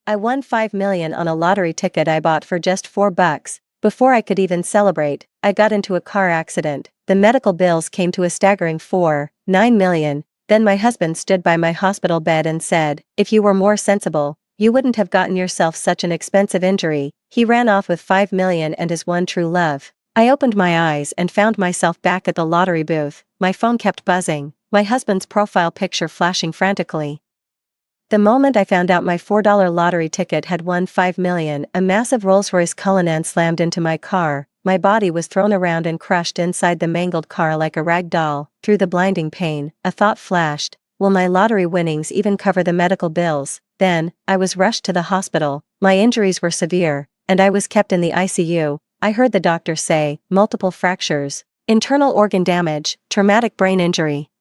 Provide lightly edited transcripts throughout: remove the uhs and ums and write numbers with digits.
I won 5 million on a lottery ticket I bought for just $4. Before I could even celebrate, I got into a car accident. The medical bills came to a staggering 9 million. Then my husband stood by my hospital bed and said, "If you were more sensible, you wouldn't have gotten yourself such an expensive injury." He ran off with 5 million and his one true love. I opened my eyes and found myself back at the lottery booth. My phone kept buzzing, my husband's profile picture flashing frantically. The moment I found out my $4 lottery ticket had won 5 million, a massive Rolls-Royce Cullinan slammed into my car. My body was thrown around and crushed inside the mangled car like a rag doll. Through the blinding pain, a thought flashed: will my lottery winnings even cover the medical bills? Then, I was rushed to the hospital. My injuries were severe, and I was kept in the ICU. I heard the doctor say, multiple fractures, internal organ damage, traumatic brain injury.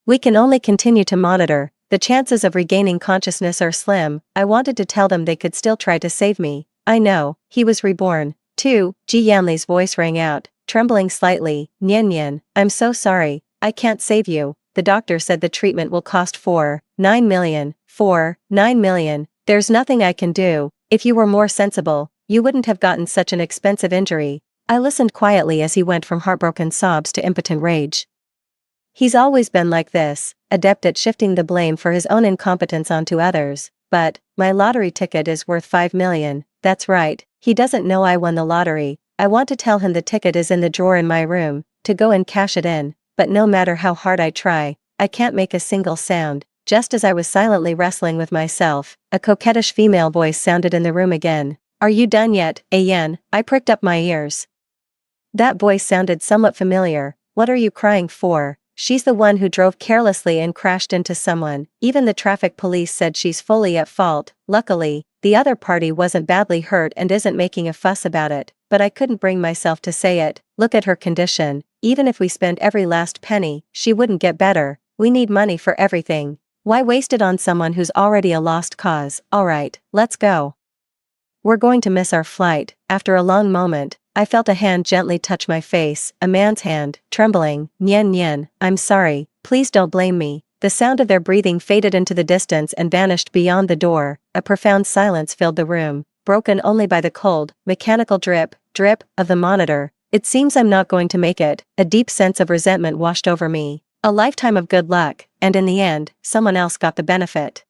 We can only continue to monitor. The chances of regaining consciousness are slim. I wanted to tell them they could still try to save me. I know, he was reborn, too. Ji Yanli's voice rang out, trembling slightly. "Nian Nian, I'm so sorry, I can't save you. The doctor said the treatment will cost 9 million. 9 million. There's nothing I can do. If you were more sensible, you wouldn't have gotten such an expensive injury." I listened quietly as he went from heartbroken sobs to impotent rage. He's always been like this, adept at shifting the blame for his own incompetence onto others. But, my lottery ticket is worth 5 million, that's right, he doesn't know I won the lottery. I want to tell him the ticket is in the drawer in my room, to go and cash it in, but no matter how hard I try, I can't make a single sound. Just as I was silently wrestling with myself, a coquettish female voice sounded in the room again. "Are you done yet, Ayen?" I pricked up my ears. That voice sounded somewhat familiar. "What are you crying for? She's the one who drove carelessly and crashed into someone. Even the traffic police said she's fully at fault. Luckily, the other party wasn't badly hurt and isn't making a fuss about it, but I couldn't bring myself to say it. Look at her condition. Even if we spent every last penny, she wouldn't get better. We need money for everything. Why waste it on someone who's already a lost cause? Alright, let's go. We're going to miss our flight." After a long moment, I felt a hand gently touch my face, a man's hand, trembling. "Nian Nian, I'm sorry, please don't blame me." The sound of their breathing faded into the distance and vanished beyond the door. A profound silence filled the room, broken only by the cold, mechanical drip, drip, of the monitor. "It seems I'm not going to make it." A deep sense of resentment washed over me. A lifetime of good luck, and in the end, someone else got the benefit.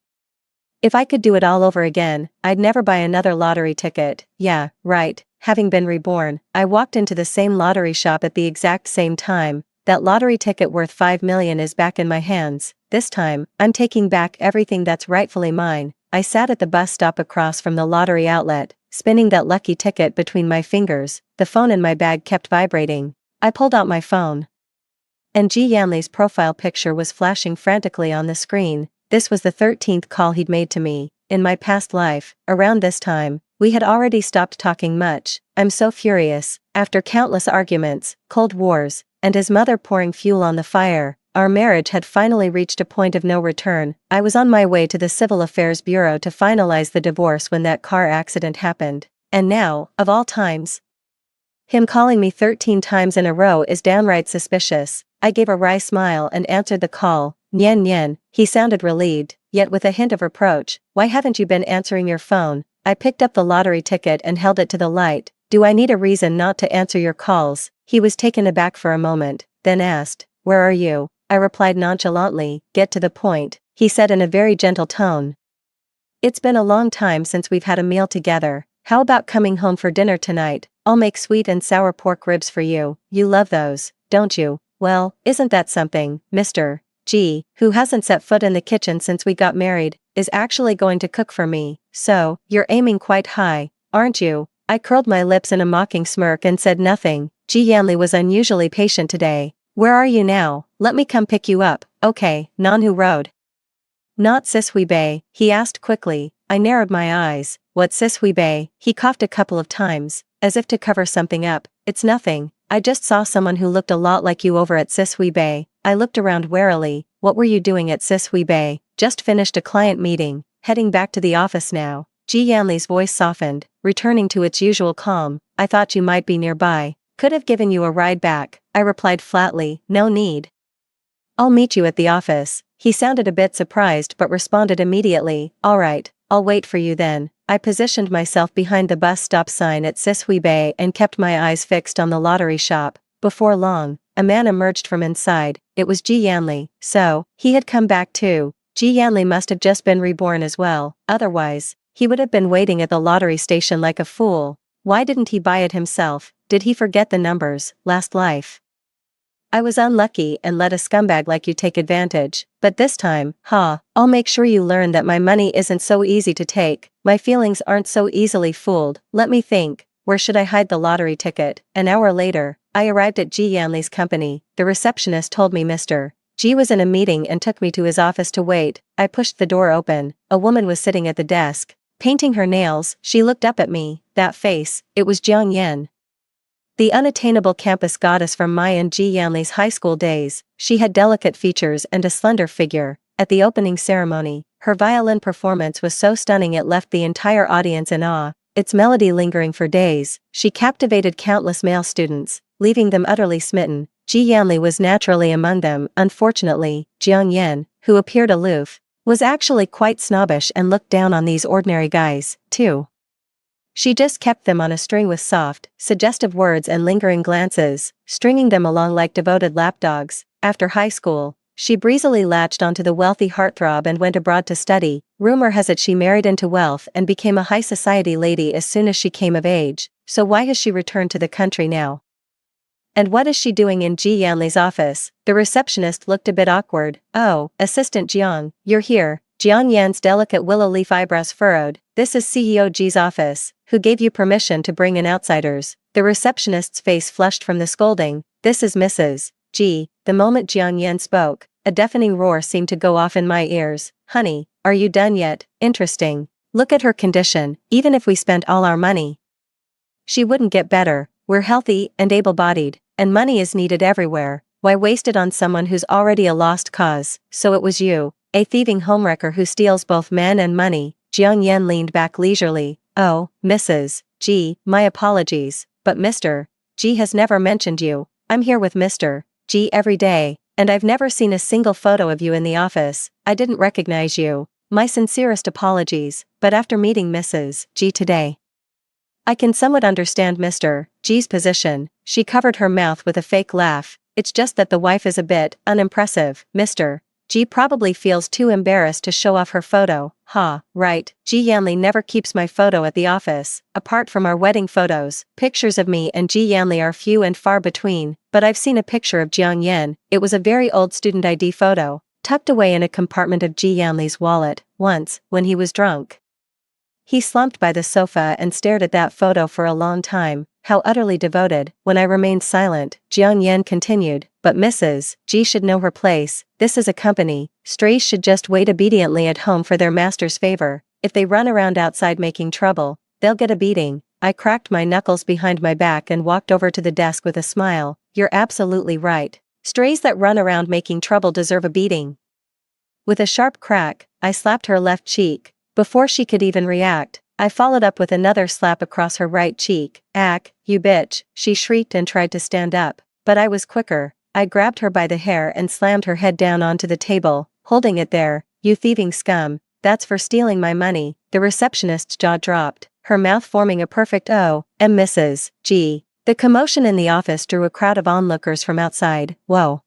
If I could do it all over again, I'd never buy another lottery ticket. Yeah, right. Having been reborn, I walked into the same lottery shop at the exact same time. That lottery ticket worth 5 million is back in my hands. This time, I'm taking back everything that's rightfully mine. I sat at the bus stop across from the lottery outlet, spinning that lucky ticket between my fingers. The phone in my bag kept vibrating. I pulled out my phone. And Ji Yanli's profile picture was flashing frantically on the screen. This was the 13th call he'd made to me. In my past life, around this time, we had already stopped talking much. I'm so furious. After countless arguments, cold wars, and his mother pouring fuel on the fire, our marriage had finally reached a point of no return. I was on my way to the Civil Affairs Bureau to finalize the divorce when that car accident happened. And now, of all times, him calling me 13 times in a row is downright suspicious. I gave a wry smile and answered the call. "Nian Nian," he sounded relieved, yet with a hint of reproach. "Why haven't you been answering your phone?" I picked up the lottery ticket and held it to the light. "Do I need a reason not to answer your calls?" He was taken aback for a moment, then asked, "Where are you?" I replied nonchalantly. "Get to the point," he said in a very gentle tone. "It's been a long time since we've had a meal together. How about coming home for dinner tonight? I'll make sweet and sour pork ribs for you. You love those, don't you? Well, isn't that something, Mr. G, who hasn't set foot in the kitchen since we got married, is actually going to cook for me. So, you're aiming quite high, aren't you?" I curled my lips in a mocking smirk and said nothing. Ji Yanli was unusually patient today. "Where are you now? Let me come pick you up." "Okay, Nanhu Road." "Not Sishui Bay?" he asked quickly. I narrowed my eyes. "What Sishui Bay?" He coughed a couple of times, as if to cover something up. "It's nothing. I just saw someone who looked a lot like you over at Sishui Bay." I looked around warily. "What were you doing at Sishui Bay?" "Just finished a client meeting, heading back to the office now." Ji Yanli's voice softened, returning to its usual calm. "I thought you might be nearby. Could have given you a ride back." I replied flatly, "No need. I'll meet you at the office." He sounded a bit surprised but responded immediately, "Alright, I'll wait for you then. I positioned myself behind the bus stop sign at Sishui Bay and kept my eyes fixed on the lottery shop. Before long, a man emerged from inside. It was Ji Yanli. So, he had come back too. Ji Yanli must have just been reborn as well, otherwise, he would have been waiting at the lottery station like a fool. Why didn't he buy it himself? Did he forget the numbers, last life? I was unlucky and let a scumbag like you take advantage, but this time, I'll make sure you learn that my money isn't so easy to take, my feelings aren't so easily fooled. Let me think, where should I hide the lottery ticket? An hour later, I arrived at Ji Yanli's company. The receptionist told me Mr. Ji was in a meeting and took me to his office to wait. I pushed the door open. A woman was sitting at the desk, painting her nails. She looked up at me. That face, it was Jiang Yan. The unattainable campus goddess from my and Ji Yanli's high school days. She had delicate features and a slender figure. At the opening ceremony, her violin performance was so stunning it left the entire audience in awe, its melody lingering for days. She captivated countless male students, leaving them utterly smitten. Ji Yanli was naturally among them. Unfortunately, Jiang Yan, who appeared aloof, was actually quite snobbish and looked down on these ordinary guys, too. She just kept them on a string with soft, suggestive words and lingering glances, stringing them along like devoted lapdogs. After high school, she breezily latched onto the wealthy heartthrob and went abroad to study. Rumor has it she married into wealth and became a high society lady as soon as she came of age. So why has she returned to the country now? And what is she doing in Ji Yanli's office? The receptionist looked a bit awkward. Oh, Assistant Jiang, you're here. Jiang Yan's delicate willow leaf eyebrows furrowed. This is CEO Ji's office. Who gave you permission to bring in outsiders? The receptionist's face flushed from the scolding. This is Mrs. Ji. The moment Jiang Yan spoke, a deafening roar seemed to go off in my ears. Honey, are you done yet? Interesting. Look at her condition. Even if we spent all our money, she wouldn't get better. We're healthy and able-bodied, and money is needed everywhere. Why waste it on someone who's already a lost cause? So it was you, a thieving homewrecker who steals both men and money. Jiang Yan leaned back leisurely. Oh, Mrs. Ji, my apologies, but Mr. Ji has never mentioned you. I'm here with Mr. Ji every day, and I've never seen a single photo of you in the office. I didn't recognize you. My sincerest apologies, but after meeting Mrs. Ji today, I can somewhat understand Mr. Ji's position. She covered her mouth with a fake laugh. It's just that the wife is a bit unimpressive. Mr. Ji probably feels too embarrassed to show off her photo. Right. Ji Yanli never keeps my photo at the office. Apart from our wedding photos, pictures of me and Ji Yanli are few and far between, but I've seen a picture of Jiang Yan. It was a very old student ID photo, tucked away in a compartment of Ji Yanli's wallet. Once, when he was drunk, he slumped by the sofa and stared at that photo for a long time. How utterly devoted. When I remained silent, Jiang Yan continued, but Mrs. Ji should know her place. This is a company. Strays should just wait obediently at home for their master's favor. If they run around outside making trouble, they'll get a beating. I cracked my knuckles behind my back and walked over to the desk with a smile. You're absolutely right. Strays that run around making trouble deserve a beating. With a sharp crack, I slapped her left cheek. Before she could even react, I followed up with another slap across her right cheek. Ack, you bitch, she shrieked and tried to stand up, but I was quicker. I grabbed her by the hair and slammed her head down onto the table, holding it there. You thieving scum, that's for stealing my money. The receptionist's jaw dropped, her mouth forming a perfect O, and Mrs. Ji. The commotion in the office drew a crowd of onlookers from outside. Whoa.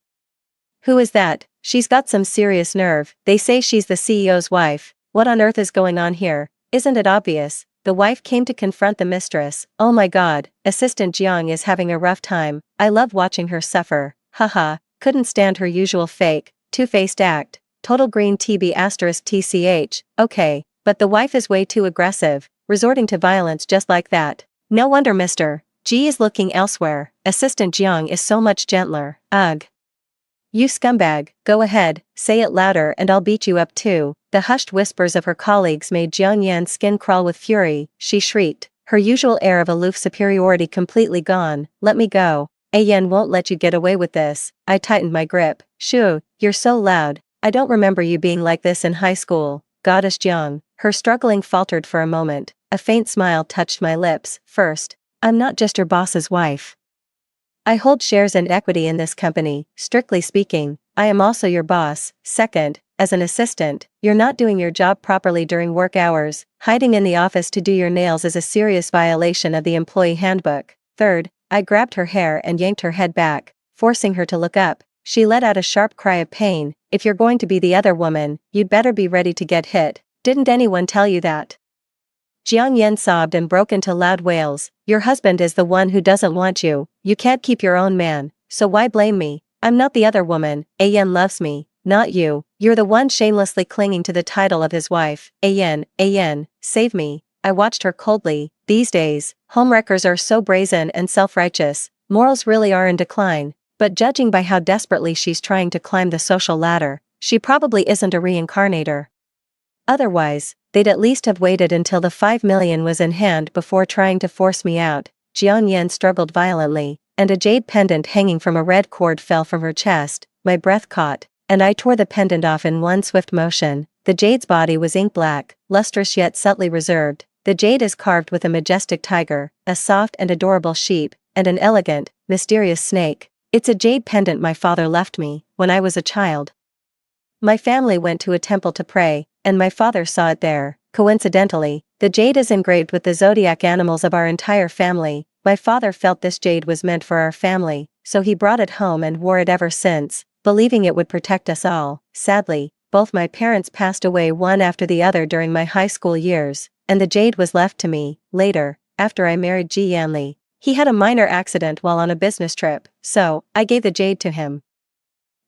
Who is that? She's got some serious nerve. They say she's the CEO's wife. What on earth is going on here? Isn't it obvious? The wife came to confront the mistress. Oh my god, Assistant Jiang is having a rough time. I love watching her suffer. Haha, couldn't stand her usual fake, two-faced act. Total green TB asterisk TCH. Okay, but the wife is way too aggressive, resorting to violence just like that. No wonder Mr. Ji is looking elsewhere. Assistant Jiang is so much gentler. Ugh. You scumbag, go ahead, say it louder and I'll beat you up too. The hushed whispers of her colleagues made Jiang Yan's skin crawl with fury. She shrieked, her usual air of aloof superiority completely gone. Let me go. Yan won't let you get away with this. I tightened my grip. Shoo, you're so loud. I don't remember you being like this in high school. Goddess Jiang. Her struggling faltered for a moment. A faint smile touched my lips. First, I'm not just your boss's wife. I hold shares and equity in this company. Strictly speaking, I am also your boss. Second, as an assistant, you're not doing your job properly during work hours. Hiding in the office to do your nails is a serious violation of the employee handbook. Third, I grabbed her hair and yanked her head back, forcing her to look up. She let out a sharp cry of pain. If you're going to be the other woman, you'd better be ready to get hit. Didn't anyone tell you that? Jiang Yan sobbed and broke into loud wails. Your husband is the one who doesn't want you. You can't keep your own man, so why blame me? I'm not the other woman. Ayan loves me, not you. You're the one shamelessly clinging to the title of his wife. Ayan, save me. I watched her coldly. These days, homewreckers are so brazen and self-righteous. Morals really are in decline, but judging by how desperately she's trying to climb the social ladder, she probably isn't a reincarnator. Otherwise, they'd at least have waited until the 5 million was in hand before trying to force me out. Jiang Yan struggled violently, and a jade pendant hanging from a red cord fell from her chest. My breath caught, and I tore the pendant off in one swift motion. The jade's body was ink black, lustrous yet subtly reserved. The jade is carved with a majestic tiger, a soft and adorable sheep, and an elegant, mysterious snake. It's a jade pendant my father left me when I was a child. My family went to a temple to pray, and my father saw it there. Coincidentally, the jade is engraved with the zodiac animals of our entire family. My father felt this jade was meant for our family, so he brought it home and wore it ever since, believing it would protect us all. Sadly, both my parents passed away one after the other during my high school years, and the jade was left to me. Later, after I married Ji Yanli, he had a minor accident while on a business trip, so I gave the jade to him.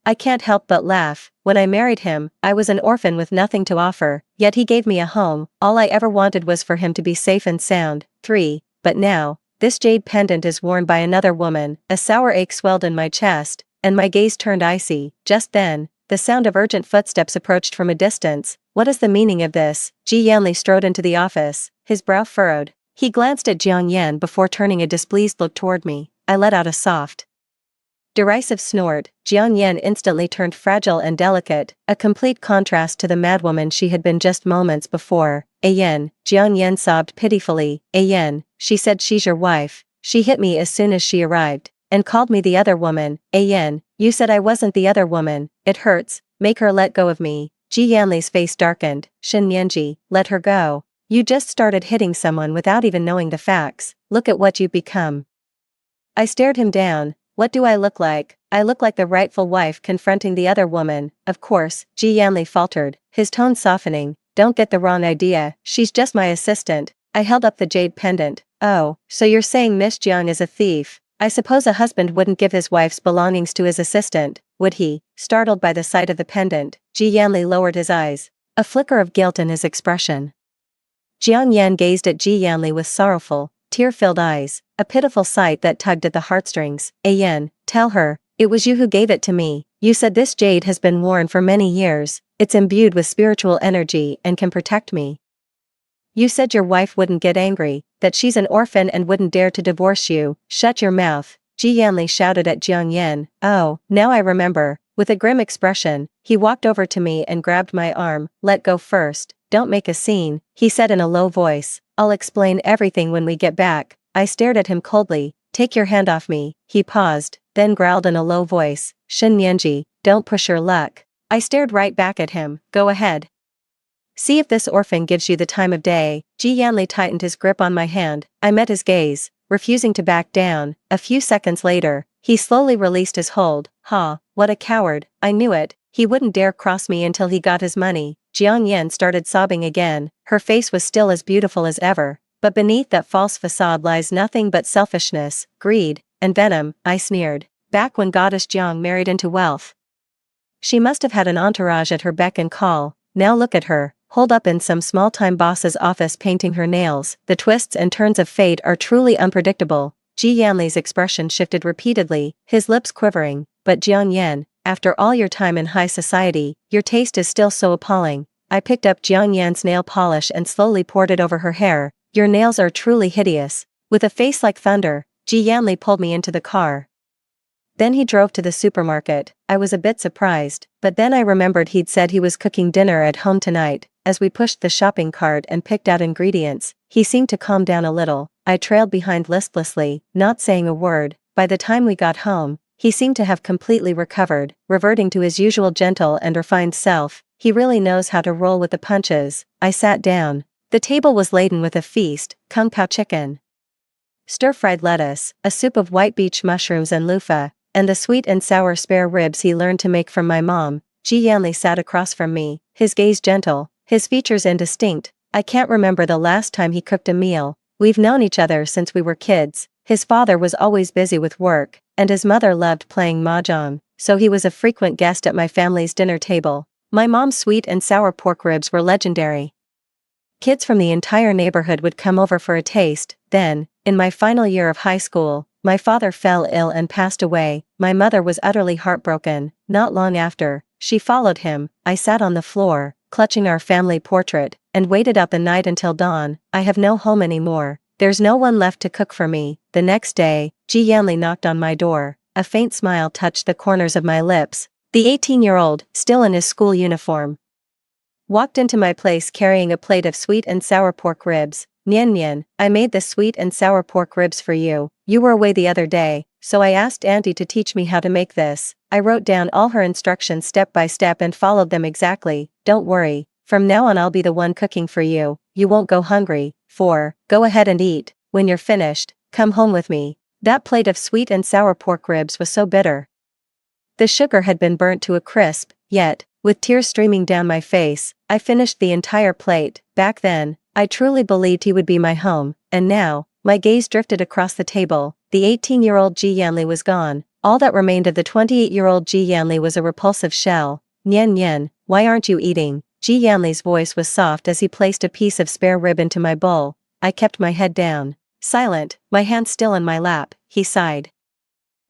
I can't help but laugh. When I married him, I was an orphan with nothing to offer, yet he gave me a home. All I ever wanted was for him to be safe and sound. 3. But now, this jade pendant is worn by another woman. A sour ache swelled in my chest, and my gaze turned icy. Just then, the sound of urgent footsteps approached from a distance. What is the meaning of this? Ji Yanli strode into the office, his brow furrowed. He glanced at Jiang Yan before turning a displeased look toward me. I let out a soft, derisive snort. Jiang Yan instantly turned fragile and delicate, a complete contrast to the madwoman she had been just moments before. Ayan, Jiang Yan sobbed pitifully. Ayan, she said she's your wife. She hit me as soon as she arrived, and called me the other woman. Ayan, you said I wasn't the other woman. It hurts. Make her let go of me. Ji Yanli's face darkened. Shin Nianji, let her go. You just started hitting someone without even knowing the facts. Look at what you've become. I stared him down. What do I look like? I look like the rightful wife confronting the other woman. Of course, Ji Yanli faltered, his tone softening. Don't get the wrong idea, she's just my assistant. I held up the jade pendant. Oh, so you're saying Miss Jiang is a thief? I suppose a husband wouldn't give his wife's belongings to his assistant, would he? Startled by the sight of the pendant, Ji Yanli lowered his eyes, a flicker of guilt in his expression. Jiang Yan gazed at Ji Yanli with sorrowful, tear-filled eyes, a pitiful sight that tugged at the heartstrings. Ayan, tell her, it was you who gave it to me. You said this jade has been worn for many years, it's imbued with spiritual energy and can protect me. You said your wife wouldn't get angry, that she's an orphan and wouldn't dare to divorce you. Shut your mouth, Ji Yanli shouted at Jiang Yan. Oh, now I remember. With a grim expression, he walked over to me and grabbed my arm. Let go first, don't make a scene, he said in a low voice. I'll explain everything when we get back. I stared at him coldly. Take your hand off me. He paused, then growled in a low voice. Shin Nianji, don't push your luck. I stared right back at him. Go ahead. See if this orphan gives you the time of day. Ji Yanli tightened his grip on my hand. I met his gaze, refusing to back down. A few seconds later, he slowly released his hold. Ha, what a coward. I knew it. He wouldn't dare cross me until he got his money. Jiang Yan started sobbing again. Her face was still as beautiful as ever, but beneath that false facade lies nothing but selfishness, greed, and venom. I sneered. Back when Goddess Jiang married into wealth, she must have had an entourage at her beck and call. Now look at her, holed up in some small-time boss's office painting her nails. The twists and turns of fate are truly unpredictable. Ji Yanli's expression shifted repeatedly, his lips quivering. But Jiang Yan, after all your time in high society, your taste is still so appalling. I picked up Jiang Yan's nail polish and slowly poured it over her hair. Your nails are truly hideous. With a face like thunder, Ji Yanli pulled me into the car. Then he drove to the supermarket. I was a bit surprised, but then I remembered he'd said he was cooking dinner at home tonight. As we pushed the shopping cart and picked out ingredients, he seemed to calm down a little. I trailed behind listlessly, not saying a word. By the time we got home, he seemed to have completely recovered, reverting to his usual gentle and refined self. he really knows how to roll with the punches. I sat down. The table was laden with a feast: kung pao chicken, stir-fried lettuce, a soup of white beach mushrooms and loofah, and the sweet and sour spare ribs he learned to make from my mom. Ji Yanli sat across from me, his gaze gentle, his features indistinct. I can't remember the last time he cooked a meal. We've known each other since we were kids. His father was always busy with work, and his mother loved playing mahjong, so he was a frequent guest at my family's dinner table. My mom's sweet and sour pork ribs were legendary. Kids from the entire neighborhood would come over for a taste. Then, in my final year of high school, my father fell ill and passed away. My mother was utterly heartbroken. Not long after, she followed him. I sat on the floor, clutching our family portrait, and waited out the night until dawn. I have no home anymore. There's no one left to cook for me. The next day, Ji Yanli knocked on my door. A faint smile touched the corners of my lips. The 18-year-old, still in his school uniform, walked into my place carrying a plate of sweet and sour pork ribs. Nian Nian, I made the sweet and sour pork ribs for you. You were away the other day, so I asked Auntie to teach me how to make this. I wrote down all her instructions step by step and followed them exactly. Don't worry, from now on I'll be the one cooking for you. You won't go hungry. 4. Go ahead and eat. When you're finished, come home with me. That plate of sweet and sour pork ribs was so bitter. The sugar had been burnt to a crisp, yet, with tears streaming down my face, I finished the entire plate. Back then, I truly believed he would be my home, and now, my gaze drifted across the table. The 18-year-old Ji Yanli was gone. All that remained of the 28-year-old Ji Yanli was a repulsive shell. Nian Nian, why aren't you eating? Ji Yanli's voice was soft as he placed a piece of spare rib into my bowl. I kept my head down, silent, my hands still in my lap. He sighed,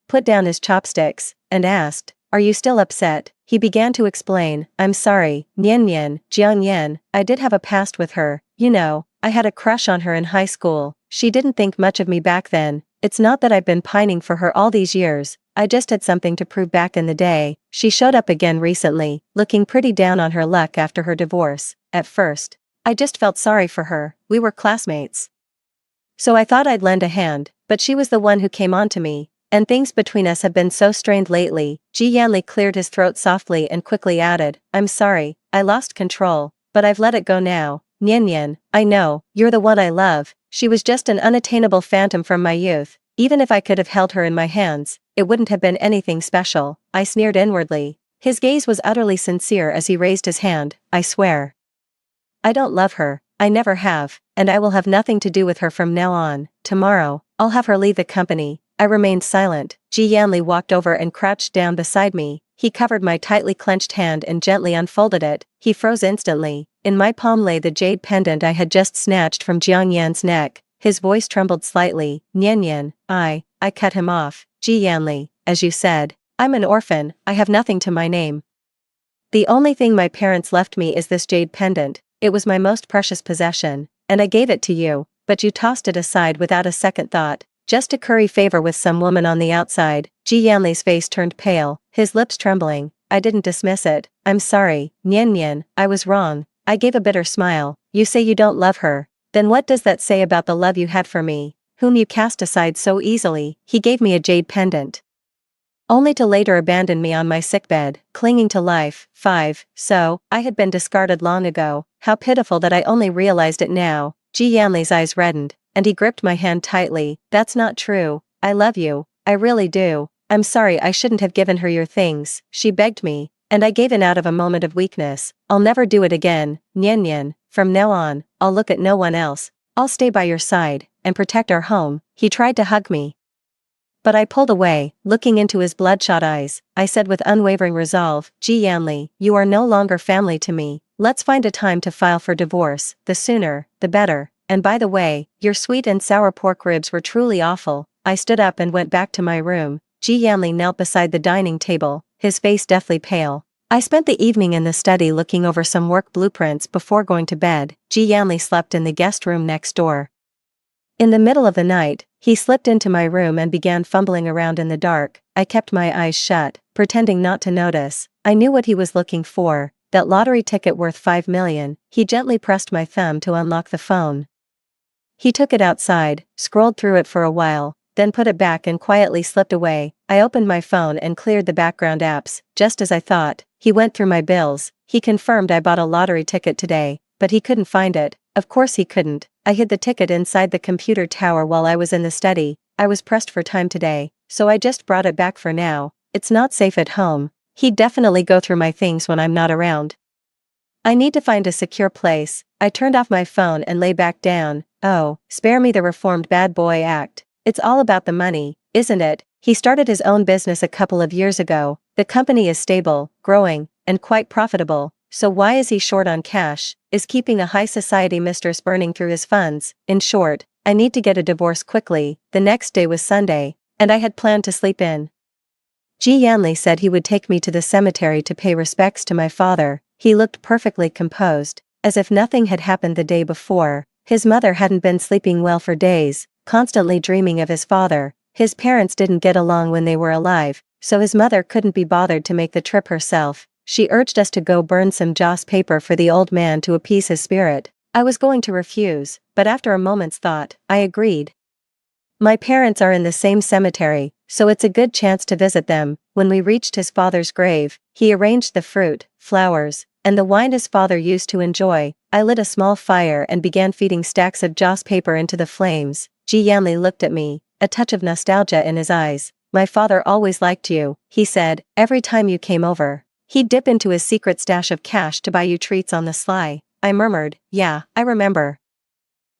put down his chopsticks, and asked, "Are you still upset?" He began to explain. "I'm sorry, Nian Nian, Jiang Yan, I did have a past with her. You know, I had a crush on her in high school. She didn't think much of me back then. It's not that I've been pining for her all these years, I just had something to prove back in the day. She showed up again recently, looking pretty down on her luck after her divorce. At first, I just felt sorry for her. We were classmates, so I thought I'd lend a hand, but she was the one who came on to me. And things between us have been so strained lately." Ji Yanli cleared his throat softly and quickly added, "I'm sorry, I lost control, but I've let it go now. Nian Nian, I know, you're the one I love. She was just an unattainable phantom from my youth. Even if I could have held her in my hands, it wouldn't have been anything special." I sneered inwardly. His gaze was utterly sincere as he raised his hand. "I swear, I don't love her, I never have, and I will have nothing to do with her from now on. Tomorrow, I'll have her leave the company." I remained silent. Ji Yanli walked over and crouched down beside me. He covered my tightly clenched hand and gently unfolded it. He froze instantly. In my palm lay the jade pendant I had just snatched from Jiang Yan's neck. His voice trembled slightly. "Nian Nian, I cut him off. Ji Yanli, as you said, I'm an orphan, I have nothing to my name. The only thing my parents left me is this jade pendant. It was my most precious possession, and I gave it to you, but you tossed it aside without a second thought. Just to curry favor with some woman on the outside." Ji Yanli's face turned pale, his lips trembling. "I didn't dismiss it. I'm sorry, Nian Nian, I was wrong." I gave a bitter smile. "You say you don't love her. Then what does that say about the love you had for me, whom you cast aside so easily?" He gave me a jade pendant, only to later abandon me on my sickbed, clinging to life. 5. So, I had been discarded long ago. How pitiful that I only realized it now. Ji Yanli's eyes reddened, and he gripped my hand tightly. "That's not true. I love you, I really do. I'm sorry I shouldn't have given her your things," she begged me, and I gave in out of a moment of weakness. "I'll never do it again, Nian Nian. From now on, I'll look at no one else. I'll stay by your side, and protect our home." He tried to hug me, but I pulled away. Looking into his bloodshot eyes, I said with unwavering resolve, "Ji Yanli, you are no longer family to me. Let's find a time to file for divorce. The sooner, the better. And by the way, your sweet and sour pork ribs were truly awful." I stood up and went back to my room. Ji Yanli knelt beside the dining table, his face deathly pale. I spent the evening in the study looking over some work blueprints before going to bed. Ji Yanli slept in the guest room next door. In the middle of the night, he slipped into my room and began fumbling around in the dark. I kept my eyes shut, pretending not to notice. I knew what he was looking for, that lottery ticket worth 5 million. He gently pressed my thumb to unlock the phone. He took it outside, scrolled through it for a while, then put it back and quietly slipped away. I opened my phone and cleared the background apps. Just as I thought, he went through my bills. He confirmed I bought a lottery ticket today, but he couldn't find it. Of course he couldn't. I hid the ticket inside the computer tower while I was in the study. I was pressed for time today, so I just brought it back for now. It's not safe at home. He'd definitely go through my things when I'm not around. I need to find a secure place. I turned off my phone and lay back down. Oh, spare me the reformed bad boy act. It's all about the money, isn't it? He started his own business a couple of years ago. The company is stable, growing, and quite profitable. So why is he short on cash? Is keeping a high society mistress burning through his funds? In short, I need to get a divorce quickly. The next day was Sunday, and I had planned to sleep in. Ji Yanli said he would take me to the cemetery to pay respects to my father. He looked perfectly composed, as if nothing had happened the day before. His mother hadn't been sleeping well for days, constantly dreaming of his father. His parents didn't get along when they were alive, so his mother couldn't be bothered to make the trip herself. She urged us to go burn some joss paper for the old man to appease his spirit. I was going to refuse, but after a moment's thought, I agreed. My parents are in the same cemetery, so it's a good chance to visit them. When we reached his father's grave, he arranged the fruit, flowers, and the wine his father used to enjoy. I lit a small fire and began feeding stacks of joss paper into the flames. Ji Yanli looked at me, a touch of nostalgia in his eyes. My father always liked you, he said, every time you came over. He'd dip into his secret stash of cash to buy you treats on the sly. I murmured, yeah, I remember.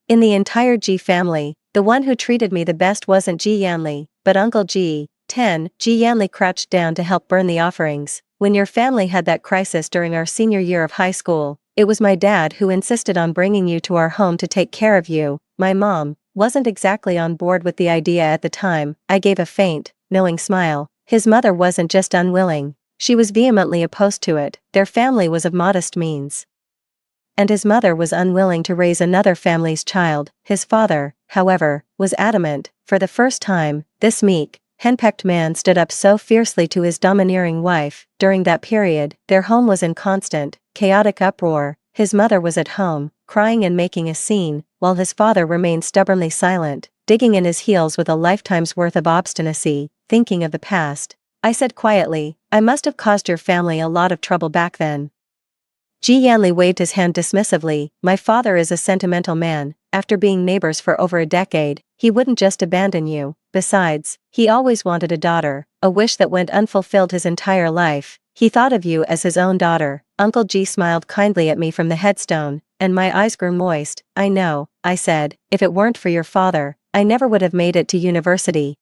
In the entire Ji family, the one who treated me the best wasn't Ji Yanli, but Uncle Ji. Ji Yanli crouched down to help burn the offerings. When your family had that crisis during our senior year of high school, it was my dad who insisted on bringing you to our home to take care of you. My mom wasn't exactly on board with the idea at the time. I gave a faint, knowing smile. His mother wasn't just unwilling. She was vehemently opposed to it. Their family was of modest means, and his mother was unwilling to raise another family's child. His father, however, was adamant. For the first time, this meek, henpecked man stood up so fiercely to his domineering wife. During that period, their home was in constant, chaotic uproar. His mother was at home, crying and making a scene, while his father remained stubbornly silent, digging in his heels with a lifetime's worth of obstinacy, thinking of the past. I said quietly, I must have caused your family a lot of trouble back then. Ji Yanli waved his hand dismissively. My father is a sentimental man. After being neighbors for over a decade, he wouldn't just abandon you. Besides, he always wanted a daughter, a wish that went unfulfilled his entire life. He thought of you as his own daughter. Uncle Ji smiled kindly at me from the headstone, and my eyes grew moist. I know, I said, if it weren't for your father, I never would have made it to university.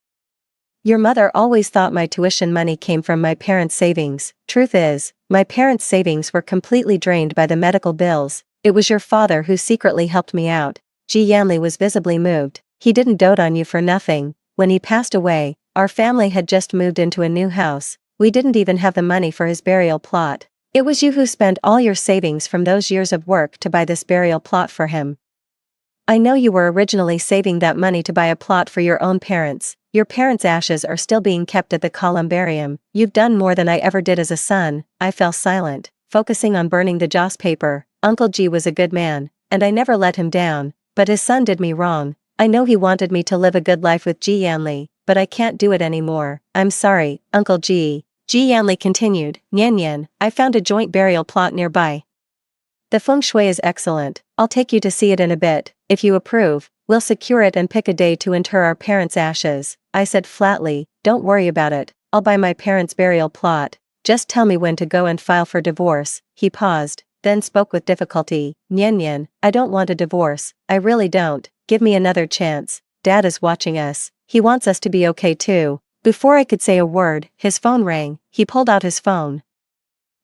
Your mother always thought my tuition money came from my parents' savings. Truth is, my parents' savings were completely drained by the medical bills. It was your father who secretly helped me out. Ji Yanli was visibly moved. He didn't dote on you for nothing. When he passed away, our family had just moved into a new house. We didn't even have the money for his burial plot. It was you who spent all your savings from those years of work to buy this burial plot for him. I know you were originally saving that money to buy a plot for your own parents. Your parents' ashes are still being kept at the columbarium. You've done more than I ever did as a son. I fell silent, focusing on burning the joss paper. Uncle G was a good man, and I never let him down, but his son did me wrong. I know he wanted me to live a good life with Ji Yanli, but I can't do it anymore. I'm sorry, Uncle G. Ji Yanli continued, Nyan Nyan, I found a joint burial plot nearby. The feng shui is excellent. I'll take you to see it in a bit. If you approve, we'll secure it and pick a day to inter our parents' ashes. I said flatly, don't worry about it. I'll buy my parents' burial plot. Just tell me when to go and file for divorce. He paused, then spoke with difficulty. Nyan Nyan, I don't want a divorce. I really don't. Give me another chance. Dad is watching us. He wants us to be okay too. Before I could say a word, his phone rang. He pulled out his phone,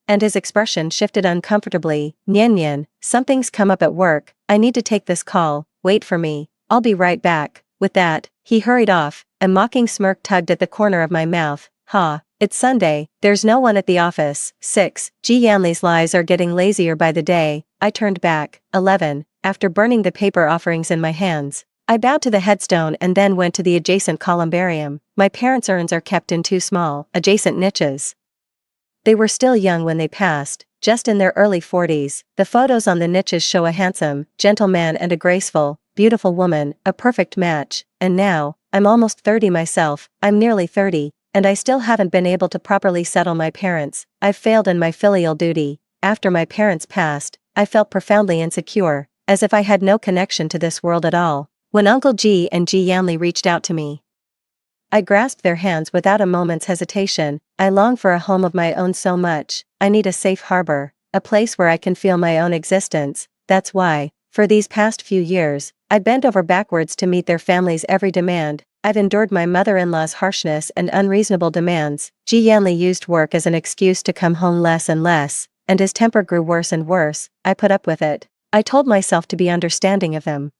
and his expression shifted uncomfortably. Nyan Nyan, something's come up at work. I need to take this call. Wait for me. I'll be right back. With that, he hurried off. A mocking smirk tugged at the corner of my mouth. Ha, it's Sunday. There's no one at the office. 6. Ji Yanli's lies are getting lazier by the day. I turned back. 11. After burning the paper offerings in my hands, I bowed to the headstone and then went to the adjacent columbarium. My parents' urns are kept in two small, adjacent niches. They were still young when they passed, just in their early 40s. The photos on the niches show a handsome, gentle man and a graceful, beautiful woman, a perfect match. And now, I'm almost 30 myself. I'm nearly 30, and I still haven't been able to properly settle my parents. I've failed in my filial duty. after my parents passed, I felt profoundly insecure, as if I had no connection to this world at all. When Uncle G and Ji Yanli reached out to me, I grasped their hands without a moment's hesitation. I long for a home of my own so much. I need a safe harbor, a place where I can feel my own existence. That's why, for these past few years, I bent over backwards to meet their family's every demand. I've endured my mother-in-law's harshness and unreasonable demands. Ji Yanli used work as an excuse to come home less and less, and his temper grew worse and worse. I put up with it. I told myself to be understanding of him.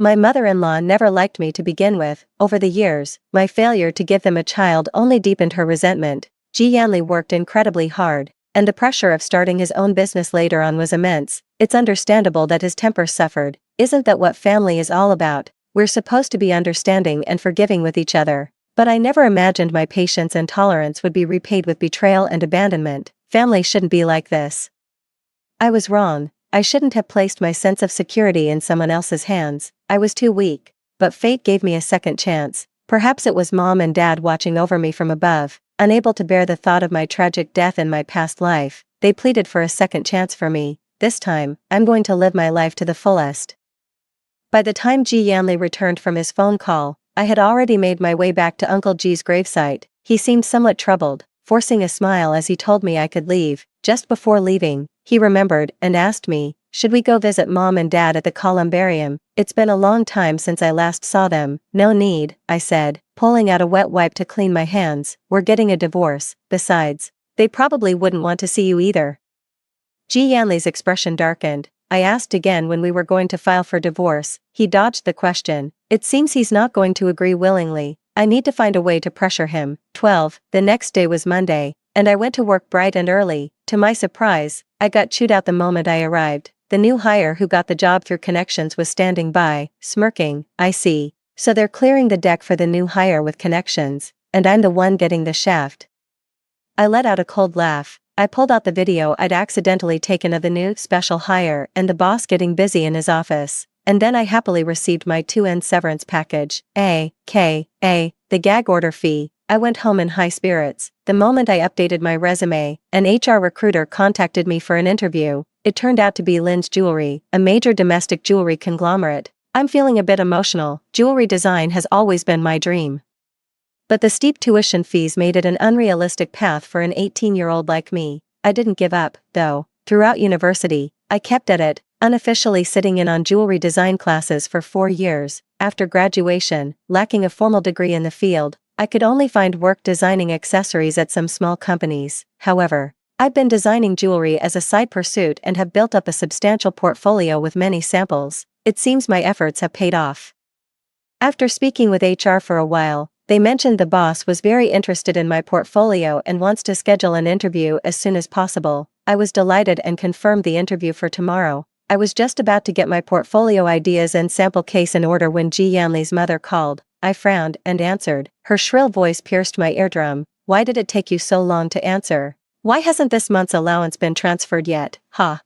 My mother-in-law never liked me to begin with. Over the years, my failure to give them a child only deepened her resentment. Ji Yanli worked incredibly hard, and the pressure of starting his own business later on was immense. It's understandable that his temper suffered. Isn't that what family is all about? We're supposed to be understanding and forgiving with each other. But I never imagined my patience and tolerance would be repaid with betrayal and abandonment. Family shouldn't be like this. I was wrong. I shouldn't have placed my sense of security in someone else's hands. I was too weak. But fate gave me a second chance. Perhaps it was Mom and Dad watching over me from above, unable to bear the thought of my tragic death in my past life. They pleaded for a second chance for me. This time, I'm going to live my life to the fullest. By the time Ji Yanli returned from his phone call, I had already made my way back to Uncle G's gravesite. He seemed somewhat troubled, forcing a smile as he told me I could leave. Just before leaving, he remembered and asked me, should we go visit Mom and Dad at the columbarium? It's been a long time since I last saw them. No need, I said, pulling out a wet wipe to clean my hands. We're getting a divorce. Besides, they probably wouldn't want to see you either. Ji Yanli's expression darkened. I asked again when we were going to file for divorce. He dodged the question. It seems he's not going to agree willingly. I need to find a way to pressure him. 12. The next day was Monday, and I went to work bright and early. To my surprise, I got chewed out the moment I arrived. The new hire who got the job through connections was standing by, smirking. I see. So they're clearing the deck for the new hire with connections, and I'm the one getting the shaft. I let out a cold laugh. I pulled out the video I'd accidentally taken of the new special hire and the boss getting busy in his office, and then I happily received my 2N severance package. The gag order fee. I went home in high spirits. The moment I updated my resume, an HR recruiter contacted me for an interview. It turned out to be Lynn's Jewelry, a major domestic jewelry conglomerate. I'm feeling a bit emotional. Jewelry design has always been my dream. But the steep tuition fees made it an unrealistic path for an 18-year-old like me. I didn't give up, though. Throughout university, I kept at it, unofficially sitting in on jewelry design classes for 4 years. After graduation, lacking a formal degree in the field, I could only find work designing accessories at some small companies. However, I've been designing jewelry as a side pursuit and have built up a substantial portfolio with many samples. It seems my efforts have paid off. After speaking with HR for a while, they mentioned the boss was very interested in my portfolio and wants to schedule an interview as soon as possible. I was delighted and confirmed the interview for tomorrow. I was just about to get my portfolio ideas and sample case in order when Ji Yanli's mother called. I frowned and answered. Her shrill voice pierced my eardrum. Why did it take you so long to answer? Why hasn't this month's allowance been transferred yet? Ha.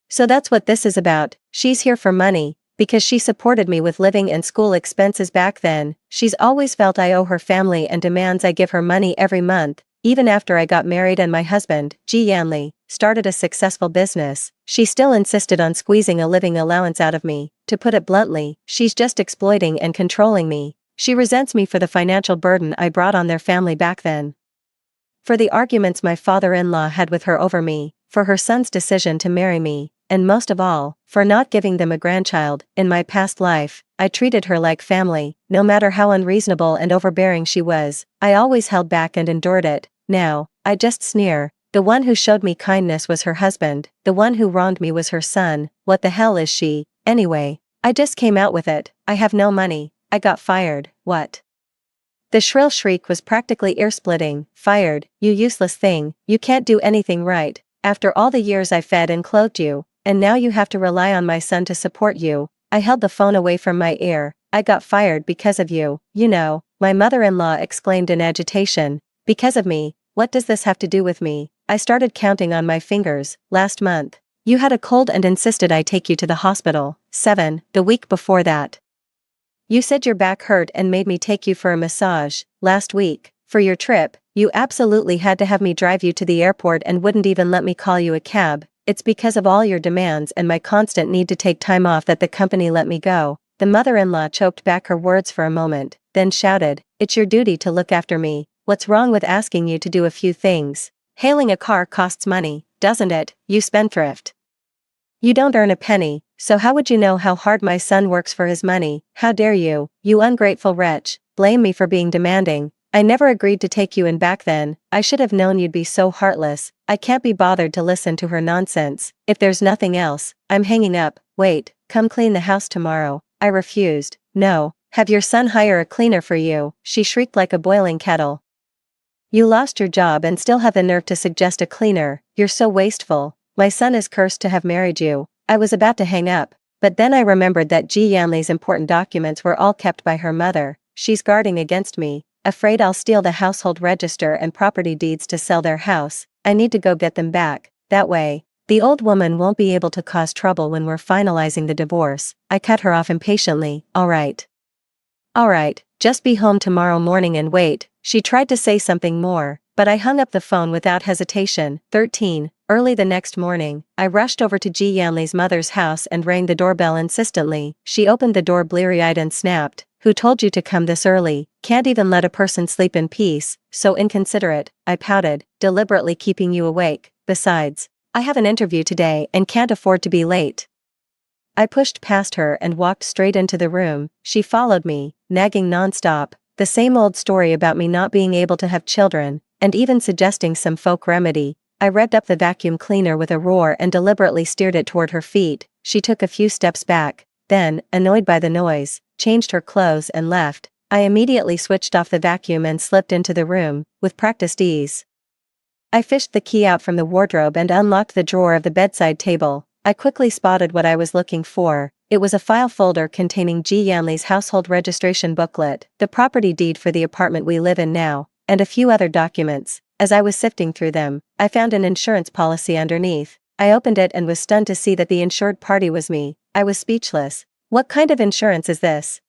So that's what this is about. She's here for money, because she supported me with living and school expenses back then. She's always felt I owe her family and demands I give her money every month. Even after I got married and my husband, Ji Yanli, started a successful business, she still insisted on squeezing a living allowance out of me. To put it bluntly, she's just exploiting and controlling me. She resents me for the financial burden I brought on their family back then. For the arguments my father-in-law had with her over me, for her son's decision to marry me, and most of all, for not giving them a grandchild. In my past life, I treated her like family. No matter how unreasonable and overbearing she was, I always held back and endured it. Now, I just sneer. The one who showed me kindness was her husband, the one who wronged me was her son. What the hell is she, anyway? I just came out with it. I have no money. I got fired. What? The shrill shriek was practically ear-splitting. Fired, you useless thing. You can't do anything right. After all the years I fed and clothed you, and now you have to rely on my son to support you. I held the phone away from my ear. I got fired because of you. You know, my mother-in-law exclaimed in agitation. Because of me? What does this have to do with me? I started counting on my fingers. Last month, you had a cold and insisted I take you to the hospital. 7. The week before that, you said your back hurt and made me take you for a massage. Last week, for your trip, You absolutely had to have me drive you to the airport and wouldn't even let me call you a cab. It's because of all your demands and my constant need to take time off that the company let me go." The mother-in-law choked back her words for a moment, then shouted, "It's your duty to look after me. What's wrong with asking you to do a few things? Hailing a car costs money, doesn't it, you spendthrift? You don't earn a penny, so how would you know how hard my son works for his money? How dare you, you ungrateful wretch, blame me for being demanding? I never agreed to take you in back then. I should have known you'd be so heartless." I can't be bothered to listen to her nonsense. If there's nothing else, I'm hanging up. "Wait, come clean the house tomorrow." I refused. "No, have your son hire a cleaner for you," she shrieked like a boiling kettle. "You lost your job and still have the nerve to suggest a cleaner. You're so wasteful. My son is cursed to have married you." I was about to hang up, but then I remembered that Ji Yanli's important documents were all kept by her mother. She's guarding against me, afraid I'll steal the household register and property deeds to sell their house. I need to go get them back. That way, the old woman won't be able to cause trouble when we're finalizing the divorce. I cut her off impatiently. All right, just be home tomorrow morning and wait." She tried to say something more, but I hung up the phone without hesitation. 13. Early the next morning, I rushed over to Ji Yanli's mother's house and rang the doorbell insistently. She opened the door bleary-eyed and snapped, "Who told you to come this early? Can't even let a person sleep in peace, so inconsiderate." I pouted, "Deliberately keeping you awake. Besides, I have an interview today and can't afford to be late." I pushed past her and walked straight into the room. She followed me, nagging nonstop, the same old story about me not being able to have children, and even suggesting some folk remedy. I revved up the vacuum cleaner with a roar and deliberately steered it toward her feet. She took a few steps back, then, annoyed by the noise, changed her clothes and left. I immediately switched off the vacuum and slipped into the room, with practiced ease. I fished the key out from the wardrobe and unlocked the drawer of the bedside table. I quickly spotted what I was looking for. It was a file folder containing Ji Yanli's household registration booklet, the property deed for the apartment we live in now, and a few other documents. As I was sifting through them, I found an insurance policy underneath. I opened it and was stunned to see that the insured party was me. I was speechless. What kind of insurance is this?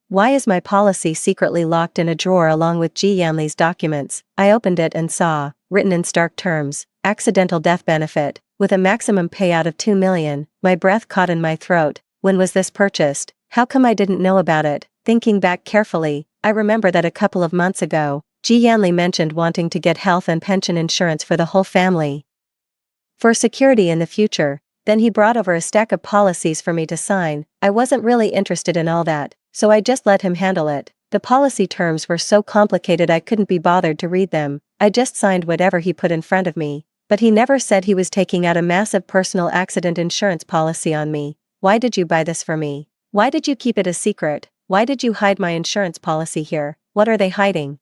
Why is my policy secretly locked in a drawer along with Ji Yanli's documents? I opened it and saw, written in stark terms, accidental death benefit, with a maximum payout of 2 million. My breath caught in my throat. When was this purchased? How come I didn't know about it? Thinking back carefully, I remember that a couple of months ago, Ji Yanli mentioned wanting to get health and pension insurance for the whole family, for security in the future. Then he brought over a stack of policies for me to sign. I wasn't really interested in all that, so I just let him handle it. The policy terms were so complicated I couldn't be bothered to read them. I just signed whatever he put in front of me. But he never said he was taking out a massive personal accident insurance policy on me. Why did you buy this for me? Why did you keep it a secret? Why did you hide my insurance policy here? What are they hiding?